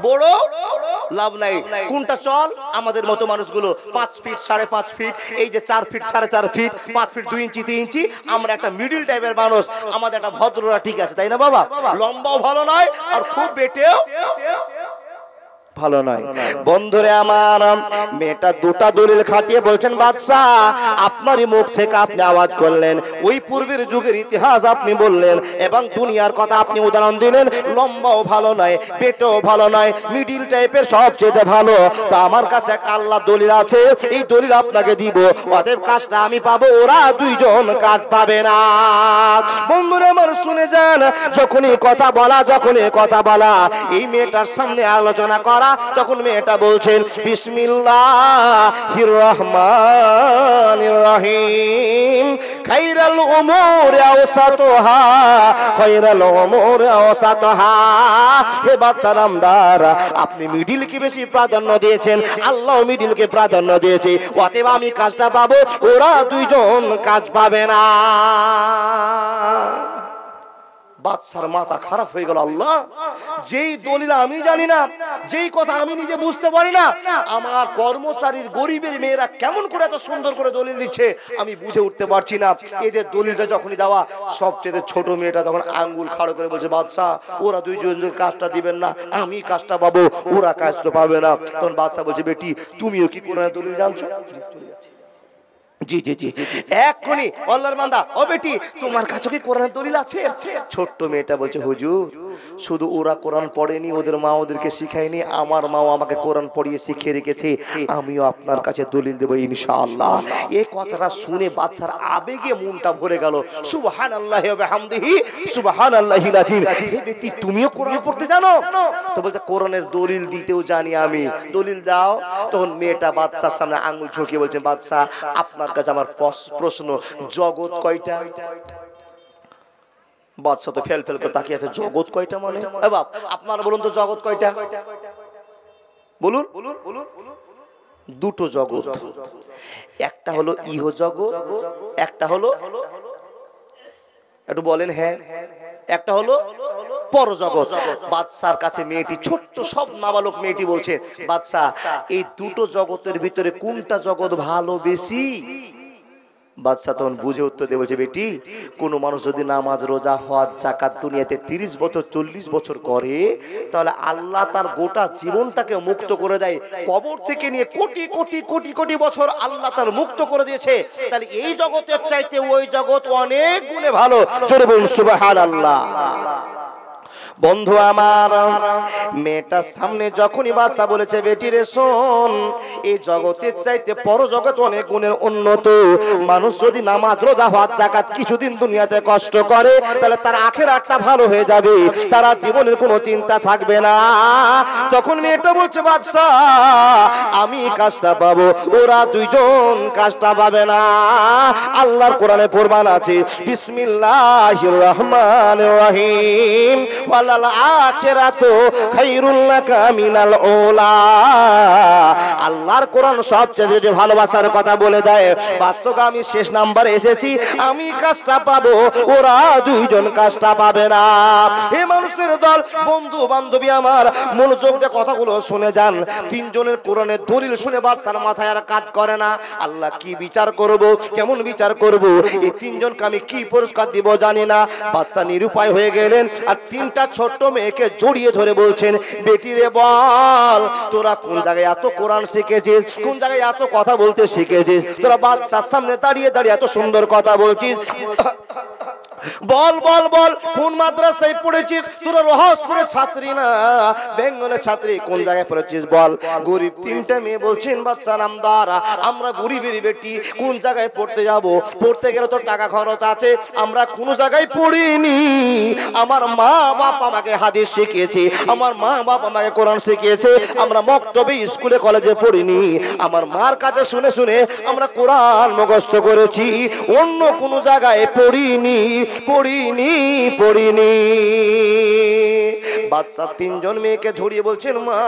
বড় লাভ নাই। কোনটা চল? আমাদের মতো মানুষগুলো 5 ফিট 5.5 ফিট, এই যে 4 ফিট 4.5 ফিট, 5 ফিট 2 ইঞ্চি 3 ইঞ্চি, আমরা একটা মিডিল টাইপের মানুষ, আমাদের একটা ভদ্রতা ঠিক আছে, তাই না বাবা? লম্বাও ভালো নয় আর খুব বেটেও ভালো নয়। বন্ধুরে আমার, মেয়েটা দুটা দলিল খাটিয়ে বলছেন, বাদশা আপনারই মুখ থেকে আপনি আওয়াজ করলেন, ওই পূর্বের যুগের ইতিহাস আপনি বললেন এবং দুনিয়ার কথা আপনি উদাহরণ দিলেন, লম্বাও ভালো নয়, পেটও ভালো নয়, মিডিল টাইপের সবচেয়ে ভালো। তা আমার কাছে একটা আল্লাহ দলিল আছে, এই দলিল আপনাকে দিব, অতএব কাজটা আমি পাবো, ওরা দুইজন কাজ পাবে না। বন্ধুরা আমার শুনে যান, যখনই কথা বলা এই মেয়েটার সামনে আলোচনা করা, তখন মেয়েটা বলছেন, বিসমিল্লাহির রহমানির রহিম, খায়রুল উমুরি আওসাতুহা, খায়রুল উমুরি আওসাতুহা। হে বাদশা নামদার, আপনি মিডিলকে বেশি প্রাধান্য দিয়েছেন, আল্লাহ মিডিলকে প্রাধান্য দিয়েছে, অতএব আমি কাজটা পাবো, ওরা দুইজন কাজ পাবে না। বাদশার মাথা খারাপ হয়ে গেল। আল্লাহ, যেই দলিল আমি জানি না, যেই কথা আমি নিজে বুঝতে পারি না, আমার কর্মচারীর গরিবের মেয়েরা কেমন করে এত সুন্দর করে দলিল দিচ্ছে আমি বুঝে উঠতে পারছি না। এদের দলিলটা যখনই দেওয়া, সবচেয়ে ছোট মেয়েটা তখন আঙ্গুল খাড়ো করে বলছে, বাদশা ওরা দুইজন কাজটা দিবেন না, আমি কাজটা পাবো, ওরা কাজটা পাবে না। তখন বাদশা বলছে, বেটি তুমিও কি কোরআনের দলিল জানছো? জি জি জি, এক্ষুনি আল্লাহর বান্দা, ও বেটি তোমার কাছে কি কোরআনের দলিল আছে? ছোট্ট মেয়েটা বলছে, হুজুর শুধু ওরা কোরআন পড়েনি, ওদের মা ওদেরকে শিখায়নি, আমার মাও আমাকে কোরআন পড়িয়ে শিখিয়ে রেখেছে, আমিও আপনার কাছে দলিল দেব ইনশাআল্লাহ। এই কথাটা শুনে বাদশার আবেগে মনটা ভরে গেল। সুবহানাল্লাহি ওয়া বিহামদিহি সুবহানাল্লাহিল আযীম। হে বেটি তুমিও কোরআন পড়তে জানো? তো বলছে, কোরআনের দলিল দিতেও জানি আমি। দলিল দাও। তখন মেয়েটা বাদশার সামনে আঙ্গুল ঝুঁকিয়ে বলছে, বাদশা আপনার কাছে আমার প্রশ্ন, জগৎ কয়টা? বাদশা তো ফেল করে তাকিয়ে আছে, জগৎ কয়টা মানে? এ বাপ, আপনারা বলুন তো জগৎ কয়টা? বলুন। দুটো জগৎ, একটা হলো ইহ জগৎ, একটা হলো, একটু বলেন হ্যাঁ, একটা হলো পরজগৎ। বাদশার কাছে মেয়েটি, ছোট্ট সব নাবালক মেয়েটি বলছে, বাদশা এই দুটো জগতের ভিতরে কোনটা জগৎ ভালো বেশি? বাদশা তখন বুঝে উত্তর দিয়ে বলছে, বেটি কোনো মানুষ যদি নামাজ রোজা হজ যাকাত দুনিয়াতে 30 বছর 40 বছর করে, তাহলে আল্লাহ তার গোটা জীবনটাকে মুক্ত করে দেয়। কবর থেকে নিয়ে কোটি কোটি কোটি কোটি বছর আল্লাহ তার মুক্ত করে দিয়েছে। তাহলে এই জগতের চাইতে ওই জগৎ অনেক গুণে ভালো। জোরে বলুন সুবহানাল্লাহ। বন্ধু আমার, মেয়েটার সামনে যখনই বাদশা বলেছে, বেটি রে শোন, এই জগতের চাইতে পরজগৎ অনেক গুণের উন্নত। মানুষ যদি নামাজ রোজা হজ যাকাত কিছুদিন দুনিয়াতে কষ্ট করে, তাহলে তার আখিরাতটা ভালো হয়ে যাবে, তারা জীবনের কোনো চিন্তা থাকবে না। তখন মেয়েটা বলছে, বাদশা আমি কাজটা পাবো, ওরা দুইজন কাজটা পাবে না। আল্লাহর কোরআনে ফরমান আছে, বিসমিল্লাহির রহমানির রহিম, ওয়ালাল আখিরাতু খায়রুল লাকা মিনাল উলা। আল্লাহর কোরআন সবচেয়ে যে ভালোবাসার কথা বলে দেয়। বাদশাকে আমি শেষ নাম্বারে এসেছি, আমি কাজটা পাবো, ওরা দুইজন কাজটা পাবে না। হে মানুষের দল, বন্ধু বান্ধবী আমার, মনোযোগ দিয়ে কথাগুলো শুনে যান। তিনজনের কোরআনের দলিল শুনে বাদশার মাথায় আর কাজ করে না। আল্লাহ কি বিচার করব, কেমন বিচার করব, এই তিনজনকে আমি কি পুরস্কার দিব জানি না। বাদশা নিরুপায় হয়ে গেলেন। আর 3 তিনটা ছোট্ট মেয়েকে জড়িয়ে ধরে বলছেন, বেটি রে বল তোরা কোন জায়গায় এত কোরআন শিখেছিস, কোন জায়গায় এত কথা বলতে শিখেছিস, তোরা বাচ্চার সামনে দাঁড়িয়ে দাঁড়িয়ে এত সুন্দর কথা বলছিস, বল বল বল কোন মাদ্রাসায় পড়েছিস, তোরা রহসপুরের ছাত্রী না বেঙ্গলের ছাত্রী, কোন জায়গায় পড়েছিস বল। গরিব তিনটা মেয়ে বলছেন, বাচ্চা নামদার আমরা গরিবের বেটি, কোন জায়গায় পড়তে যাব, পড়তে গেলে তো টাকা খরচ আছে, আমরা কোন জায়গায় পড়িনি, আমার মা বাপ আমাকে হাদিস শিখিয়েছে, আমার মা বাপ আমাকে কোরআন শিখিয়েছে, আমরা মক্তবে স্কুলে কলেজে পড়িনি, আমার মার কাছে শুনে শুনে আমরা কোরআন মুখস্থ করেছি, অন্য কোন জায়গায় পড়িনি পড়িনি পড়িনি। বাদশা তিনজন মেয়েকে ধরিয়ে বলছেন, মা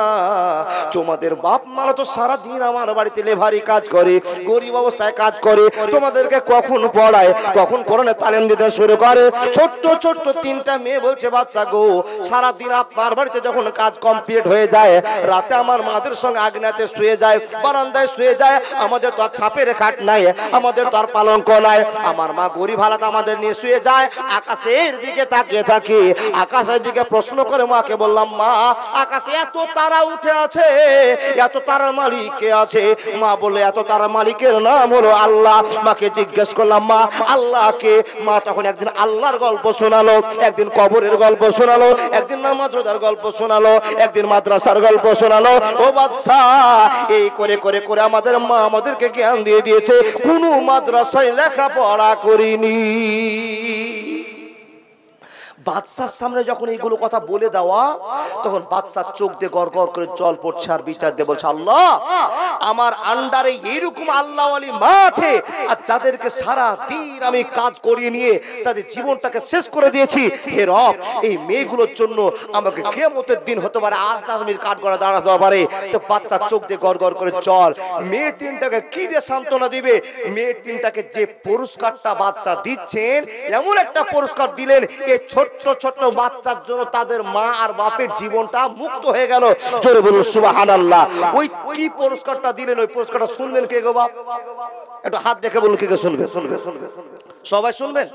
তোমাদের বাপ মারা তো সারাদিন আমার বাড়িতে লেভারি কাজ করে, গরিব অবস্থায় কাজ করে, তোমাদেরকে কখন পড়ায়, কখন কোরআনে তালিম দিতে শুরু করে। ছোট্ট ছোট্ট তিনটা মেয়ে বলছে, বাদশা গো সারাদিন আপনার বাড়িতে যখন কাজ কমপ্লিট হয়ে যায়, রাতে আমার মাদের সঙ্গে আগ্নেয়াতে শুয়ে যায়, বারান্দায় শুয়ে যায়, আমাদের তো আর ছাপের খাট নাই, আমাদের তো আর পালঙ্ক নাই, আমার মা গরিব হালাত আমাদের নিয়ে শুয়ে যায়, আকাশের দিকে তাকিয়ে থাকি, আকাশের দিকে প্রশ্ন করে মাকে বললাম, মা আকাশে এত তারা উঠে আছে, এত তারার মালিক কে আছে? মা বলে, এত তারার মালিকের নাম হলো আল্লাহ। মাকে জিজ্ঞেস করলাম, মা আল্লাহকে? মা তখন একদিন আল্লাহর গল্প শোনালো, একদিন কবরের গল্প শোনালো, একদিন নামাজ রোজার গল্প শোনালো, একদিন মাদ্রাসার গল্প শোনালো। ও বাদশা, এই করে করে করে আমাদের মা আমাদেরকে জ্ঞান দিয়ে দিয়েছে, কোনো মাদ্রাসায় লেখাপড়া করিনি। বাদশার সামনে যখন এইগুলো কথা বলে দেওয়া, তখন বাদশার চোখ দিয়ে গড় গড় করে জল পড়ছে, আর বিচার দিয়ে বলছে, আল্লাহ আমার আন্ডারে এইরকম আল্লাহওয়ালি মা আছে, আর যাদেরকে সারা দিন আমি কাজ করিয়ে নিয়ে তাদের জীবনটাকে শেষ করে দিয়েছি, হে রব এই মেয়েগুলোর জন্য আমাকে কিয়ামতের দিন হতে পারে আর তাজমির কাঠ গড়া দাঁড়াতে পারে। তো বাদশার চোখ দিয়ে গড় গড় করে জল। মেয়ে তিনটাকে কি দিয়ে সান্ত্বনা দিবে? মেয়ে তিনটাকে যে পুরস্কারটা বাদশা দিচ্ছেন, এমন একটা পুরস্কার দিলেন, এই ছোট্ট ছোট্ট বাচ্চার জন্য তাদের মা আর বাপের জীবনটা মুক্ত হয়ে গেল। জোরে বলুন সুবহানাল্লাহ। ওই কি পুরস্কারটা দিলেন, ওই পুরস্কারটা শুনবেন কে গো বাপ? একটু হাত দেখে বলুন কে কে শুনবে? সবাই শুনবেন?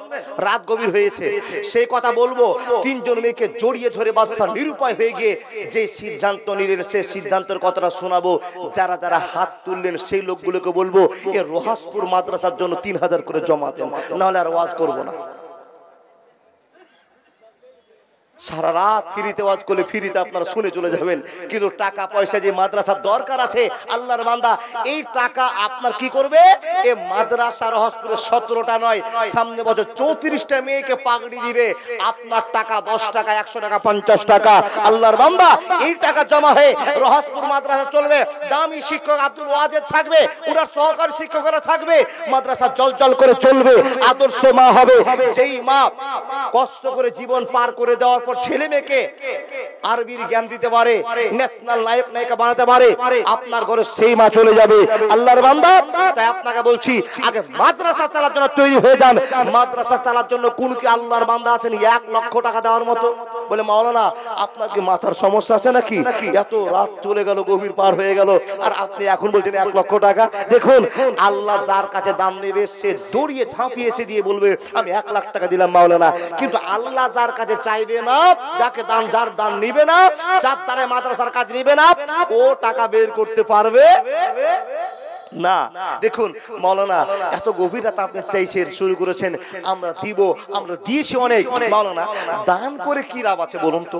রাত গভীর হয়েছে, সেই কথা বলবো। তিনজন মেয়েকে জড়িয়ে ধরে বাদশা নিরুপায় হয়ে গিয়ে যে সিদ্ধান্ত নিলেন, সেই সিদ্ধান্তের কথাটা শোনাবো। যারা যারা হাত তুললেন সেই লোকগুলোকে বলবো, এ রহসপুর মাদ্রাসার জন্য 3000 করে জমা দেন, নাহলে আর ওয়াজ করবো না। সারা রাত ফ্রিতে ওয়াজ করলে ফ্রিতে আপনারা শুনে চলে যাবেন, কিন্তু টাকা পয়সা যে মাদ্রাসার দরকার আছে আল্লাহর বান্দা, এই টাকা আপনার কি করবে? এই মাদ্রাসা রহসপুরে 17টা নয়, সামনে বছর 34টা মেয়েকে পাগড়ি দিবে। আপনার টাকা 10 টাকা, 100 টাকা, 50 টাকা, আল্লাহর বান্দা এই টাকা জমা হয়ে রহসপুর মাদ্রাসা চলবে। দামি শিক্ষক আব্দুল ওয়াজেদ থাকবে, ওনার সহকারী শিক্ষকরা থাকবে, মাদ্রাসা জলজল করে চলবে। আদর্শ মা হবে, যেই মা কষ্ট করে জীবন পার করে দেওয়ার পর ছেলে মেয়েকে আরবির জ্ঞান দিতে পারে, ন্যাশনাল নায়ক নায়িকা বানাতে পারে, আপনার ঘরে সেই মা চলে যাবে। আল্লাহর বান্দা, তাই আপনাকে বলছি, আগে মাদ্রাসা চালার জন্য তৈরি হয়ে যান। মাদ্রাসা চালার জন্য কোন কি আল্লাহর বান্দা আছেন 1 লক্ষ টাকা দেওয়ার মতো? বলে মাওলানা আপনার কি মাথার সমস্যা আছে নাকি? এত রাত চলে গেল, গভীর পার হয়ে গেল, আর আপনি এখন বলছেন 1 লক্ষ টাকা? দেখুন, আল্লাহ যার কাছে দান নেবে সে দৌড়িয়ে ঝাঁপিয়ে এসে দিয়ে বলবে আমি 1 লাখ টাকা দিলাম মাওলানা। কিন্তু আল্লাহ যার কাছে চাইবে না, যাকে দান, যার দান নিবে না, যার দ্বারা মাদ্রাসার কাজ নিবে না, ও টাকা বের করতে পারবে না। দেখুন মাওলানা, এত গভীর রাত আপনি চাইছেন, শুরু করেছেন, আমরা দিব, আমরা দিয়েছি অনেক। মাওলানা, দান করে কি লাভ আছে বলুন তো?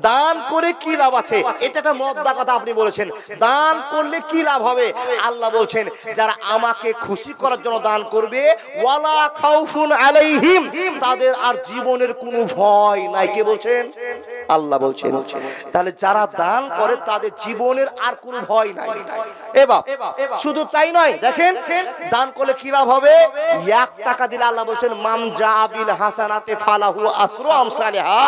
দান করে কি লাভ আছে? এটা একটা মদ্দা কথা আপনি বলেছেন। দান করলে কি লাভ হবে? আল্লাহ বলছেন, যারা আমাকে খুশি করার জন্য দান করবে, ওয়ালা খাউফুন আলাইহিম, তাদের আর জীবনের কোনো ভয় নাই। কে বলছেন? আল্লাহ বলছেন। তাহলে যারা দান করে তাদের জীবনের আর কোনো ভয় নাই। এবার শুধু তাই নয়, দেখেন দান করলে কি লাভ হবে? 1 টাকা দিলে আল্লাহ বলছেন, মান জাবিল হাসানাতে ফালাহু আসরু আমসালিহা।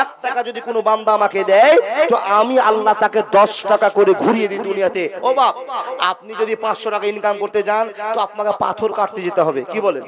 1 টাকা যদি কোনো বান্দা আমাকে দেয়, তো আমি আল্লাহ তাকে 10 টাকা করে ঘুরিয়ে দিই দুনিয়াতে। ও বাপ, আপনি যদি 500 টাকা ইনকাম করতে যান, তো আপনাকে পাথর কাটতে যেতে হবে। কি বলেন?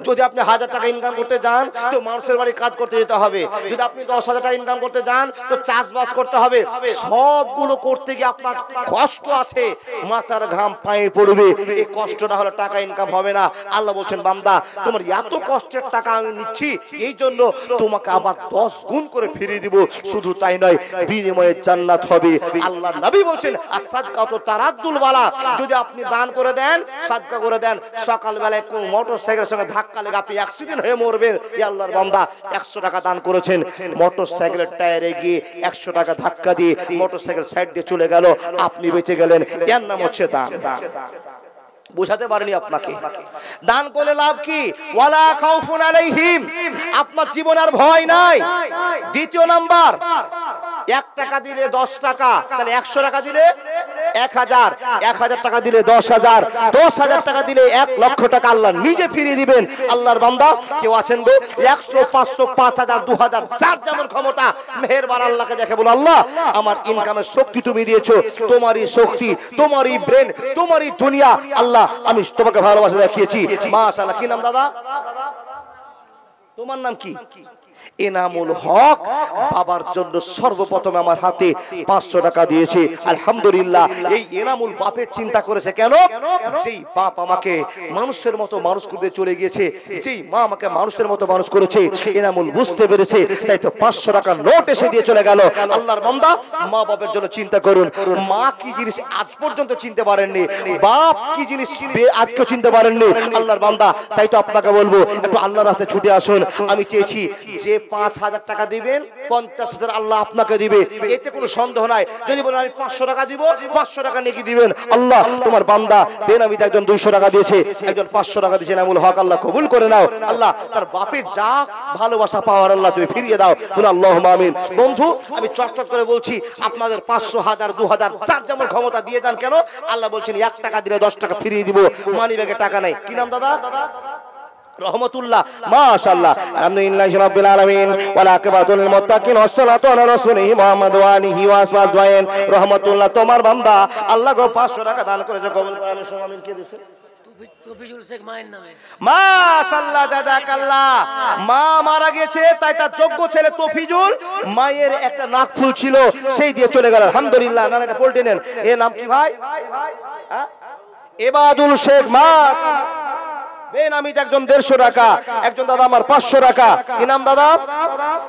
যদি আপনি 1000 টাকা ইনকাম করতে যান, তো মানুষের বাড়ি কাজ করতে যেতে হবে। যদি আপনি 10,000 টাকা ইনকাম করতে করতে যান তো চাষবাস করতে হবে, সবগুলো করতে গিয়ে আপনার কষ্ট আছে, মাথার ঘাম পায়ে পড়বে, এই কষ্ট না হলে টাকা ইনকাম হবে না। আল্লাহ বলছেন বান্দা তোমার এত কষ্টের টাকা আমি নিচ্ছি, এই জন্য তোমাকে আবার 10 গুণ করে ফিরিয়ে দিব। শুধু তাই নয়, বিনিময়ে জান্নাত হবে। আল্লাহ নবী বলছেন as-সাদকাতু তারাদ্দুল বালা, যদি আপনি দান করে দেন, সাদকা করে দেন, সকালবেলায় কোন মোটরসাইকেলের সঙ্গে ধাক্কা লেগে আপনি অ্যাক্সিডেন্ট হয়ে মরবেন, এই আল্লাহর বান্দা 100 টাকা দান করেছেন, মোটরসাইকেলের টায়ারে গিয়ে 100 টাকা ধাক্কা দিয়ে মোটরসাইকেল সাইড দিয়ে চলে গেল, আপনি বেঁচে গেলেন, এর নাম হচ্ছে দান। বুঝাতে পারিনি আপনাকে। দান করলে লাভ কি? ওয়ালা খাউফুন আলাইহিম, আপনার জীবন আর ভয় নাই। দ্বিতীয় নাম্বার, 1 টাকা দিলে 10 টাকা, তাহলে 100 টাকা দিলে 1000, 1000 টাকা দিলে 10,000, 10,000 টাকা দিলে 1 লক্ষ টাকা আল্লাহ নিজে ফিরিয়ে দিবেন। আল্লাহর বান্দা কেউ আছেন গো 100, 500, 5000, 2000, যার যেমন ক্ষমতা, মেহেরবান আল্লাহকে দেখে বলো আল্লাহ আমার ইনকামের শক্তি তুমি দিয়েছো, তোমারই শক্তি, তোমারই ব্রেন, তোমারই দুনিয়া, আল্লাহ আমি তোমাকে ভালোবাসা দেখিয়েছি। মাশাআল্লাহ। কি নাম দাদা? তোমার নাম কি? এনামুল হক। বাবার জন্য সর্বপ্রথম আমার হাতে 500 টাকা দিয়েছে, আলহামদুলিল্লাহ। এই এনামুল বাপের চিন্তা করেছে, কেন? যেই বাপ আমাকে মানুষের মতো মানুষ করে চলে গিয়েছে, যেই মা আমাকে মানুষের মতো মানুষ করেছে, এনামুল বুঝতে পেরেছে, তাই তো 500 টাকা নোট এসে দিয়ে চলে গেল। আল্লাহর বান্দা মা বাপের জন্য চিন্তা করুন। মা কি জিনিস আজ পর্যন্ত চিনতে পারেননি, বাপ কি জিনিস আজকেও চিনতে পারেননি। আল্লাহর বান্দা তাই তো আপনাকে বলবো একটু আল্লাহর রাস্তায় ছুটে আসুন। আমি চেয়েছি যে 5000 টাকা দিবেন 50,000 আল্লাহ আপনাকে দিবে, এতে কোনো সন্দেহ নাই। যদি বলেন আমি 500 টাকা দিব, 500 টাকা নেকি দিবেন, আল্লাহ তোমার বান্দা বেনামিতে একজন 200 টাকা দিয়েছে, একজন 500 টাকা দিয়েছে, এনামুল হক আল্লাহ কবুল করে নাও। আল্লাহ তার বাপের যা ভালোবাসা পাওয়ার আল্লাহ তুমি ফিরিয়ে দাও, বলে আল্লাহুম্মা আমিন। বন্ধু আমি চটচট করে বলছি, আপনাদের 500, 1000, 2000 যার যেমন ক্ষমতা দিয়ে যান, কেন? আল্লাহ বলছেন 1 টাকা দিলে 10 টাকা ফিরিয়ে দিব, মানি ব্যাগে টাকা নাই। কি নাম দাদা? রহমতুল্লাহ। মাশাআল্লাহ। আলহামদুলিল্লাহি রাব্বিল আলামিন ওয়া আকিবাতুল মুত্তাকিন ওয়াসসালাতু আলা রাসূলিহি মুহাম্মদ ওয়া আলিহি ওয়া আসহাবিহি রহমতুল্লাহ। তোমার বান্দা আল্লাহ গো 500 টাকা দান করেছে, কবুল করে আমিন। আমিন। কে দিয়েছে? তফিজুল শেখ মায়ের নামে। মাশাআল্লাহ, জাযাকাল্লাহ। মা মারা গেছে, তাই তার যোগ্য ছেলে তফিজুল, মায়ের একটা নাকফুল ছিল, সেই দিয়ে চলে গেল, আলহামদুলিল্লাহ। না এটা পল্টে নেন। এর নাম কি ভাই? হ্যাঁ, এবাদুল শেখ। বেনামিতে একজন 150 টাকা, একজন দাদা আমার 500 টাকা। কি নাম দাদা?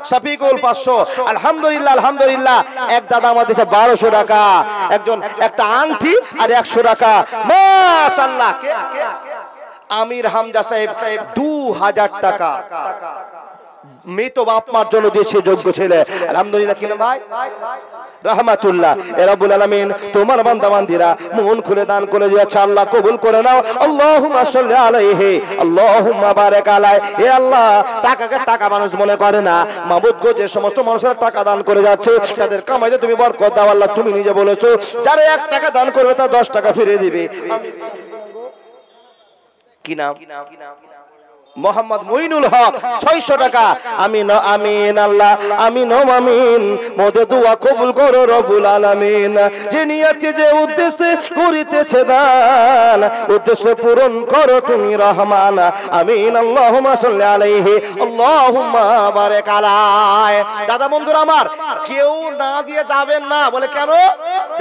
শফিকুল 500। আলহামদুলিল্লাহ, আলহামদুলিল্লাহ। এক দাদা আমার দিয়েছে 1200 টাকা, একজন একটা আংটি আর 100 টাকা। মাশাআল্লাহ। আমির হামজা সাহেব 2000 টাকা মৃত বাপ মার জন্য দিয়েছে, যোগ্য ছেলে, আলহামদুলিল্লাহ। কি নাম ভাই? রহমাতুল্লাহ। এ রব্বুল আলামিন তোমার বান্দা বান্দিরা মন খুলে দান করে দিয়েছে, আল্লাহ কবুল করে নাও। আল্লাহুম্মা সাল্লি আলাইহি, আল্লাহুম্মা বারিক আলাই। হে আল্লাহ টাকাকে টাকা মানুষ মনে করে না, মাবুদ গো যে সমস্ত মানুষের টাকা দান করে যাচ্ছে তাদের কামাইতে তুমি বরকত দাও আল্লাহ। তুমি নিজে বলেছো যারা 1 টাকা দান করবে তার 10 টাকা ফিরিয়ে দিবে। কি নাম? মোহাম্মদ মঈনুল হক 600 টাকা। আমিন আমিন আল্লাহ আমিন আমিন। মোদের দোয়া কবুল করো রব্বুল আলামিন। যে নিয়তে যে উদ্দেশ্যে করিতেছে দান, উদ্দেশ্য পূরণ করো তুমি রহমান। আমিন। আল্লাহুম্মা সাল্লি আলাইহি, আল্লাহুম্মা বারিক আলাই। দাদা বন্ধুরা আমার, কেউ না দিয়ে যাবেন না। বলে কেন?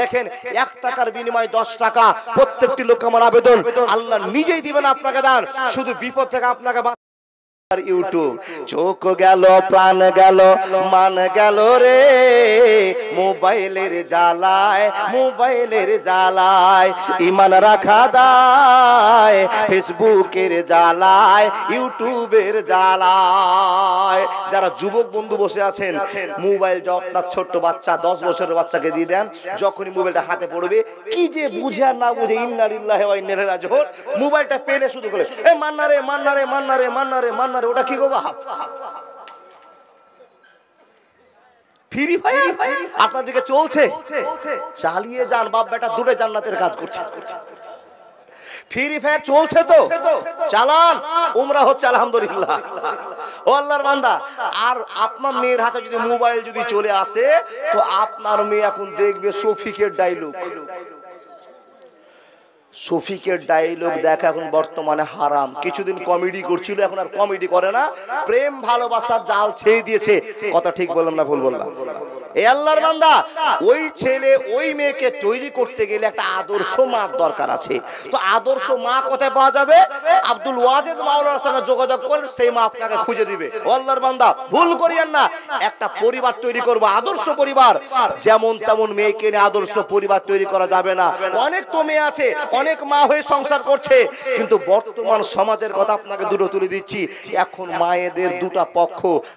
দেখেন 1 টাকার বিনিময়ে 10 টাকা। প্রত্যেকটি লোক আমার আবেদন, আল্লাহ নিজেই দিবেন আপনাকে দান, শুধু বিপদ থেকে আপনাকে ইউটিউব। চোখ গেল, প্রাণ গেল, মান গেল রে মোবাইলের জ্বালায়, মোবাইলের জ্বালায়। ইমান রাখা দায় ফেসবুকের জ্বালায়, ইউটিউবের জ্বালায়। যারা যুবক বন্ধু বসে আছেন, মোবাইল আপনার ছোট্ট বাচ্চা 10 বছরের বাচ্চাকে দিয়ে দেন, যখনই মোবাইলটা হাতে পড়বে কি যে বুঝে আর না বুঝে, ইন্না লিল্লাহি ওয়া ইন্না ইলাইহি রাজিউন, মোবাইলটা পেলে শুধু করে এ মান্নারে মান্নারে মান্নারে মান্নারে মান্নারে। ওটা কি গো বাপ? ফ্রি ফায়ার আপনার দিকে চলছে, চালিয়ে যান বাপ বেটা, দুটো জান্নাতের কাজ করছে। ফ্রি ফায়ার চলছে তো চালান, উমরা হচ্ছে আলহামদুলিল্লাহ। ও আল্লাহর বান্দা, আর আপনার মেয়ের হাতে যদি মোবাইল যদি চলে আসে, তো আপনার মেয়ে এখন দেখবে শফিকের ডায়লগ। শফিকের ডায়লগ দেখা এখন বর্তমানে হারাম। কিছুদিন কমেডি করছিল, এখন আর কমেডি করে না, প্রেম ভালোবাসার জাল ছেড়ে দিয়েছে। কথা ঠিক বললাম না ভুল বললাম? এই আল্লাহর বান্দা, ওই ছেলে ওই মেয়েকে তৈরি করতে গেলে একটা আদর্শ মা দরকার আছে। তো আদর্শ মা কোথায় পাওয়া যাবে? আব্দুল ওয়াজেদ মাওলানার সঙ্গে যোগাযোগ করলে সেই মা আপনাকে খুঁজে দিবে। ও আল্লাহর বান্দা, ভুল করিয়েন না। একটা পরিবার তৈরি করবো, আদর্শ পরিবার। যেমন তেমন মেয়েকে নিয়ে আদর্শ পরিবার তৈরি করা যাবে না। অনেক তো মেয়ে আছে, অনেক মা হয়ে সংসার করছে, কিন্তু বর্তমান সমাজের কথা আপনাকে দুটো তুলে দিচ্ছি। এখন মায়েদের দুটা পক্ষ,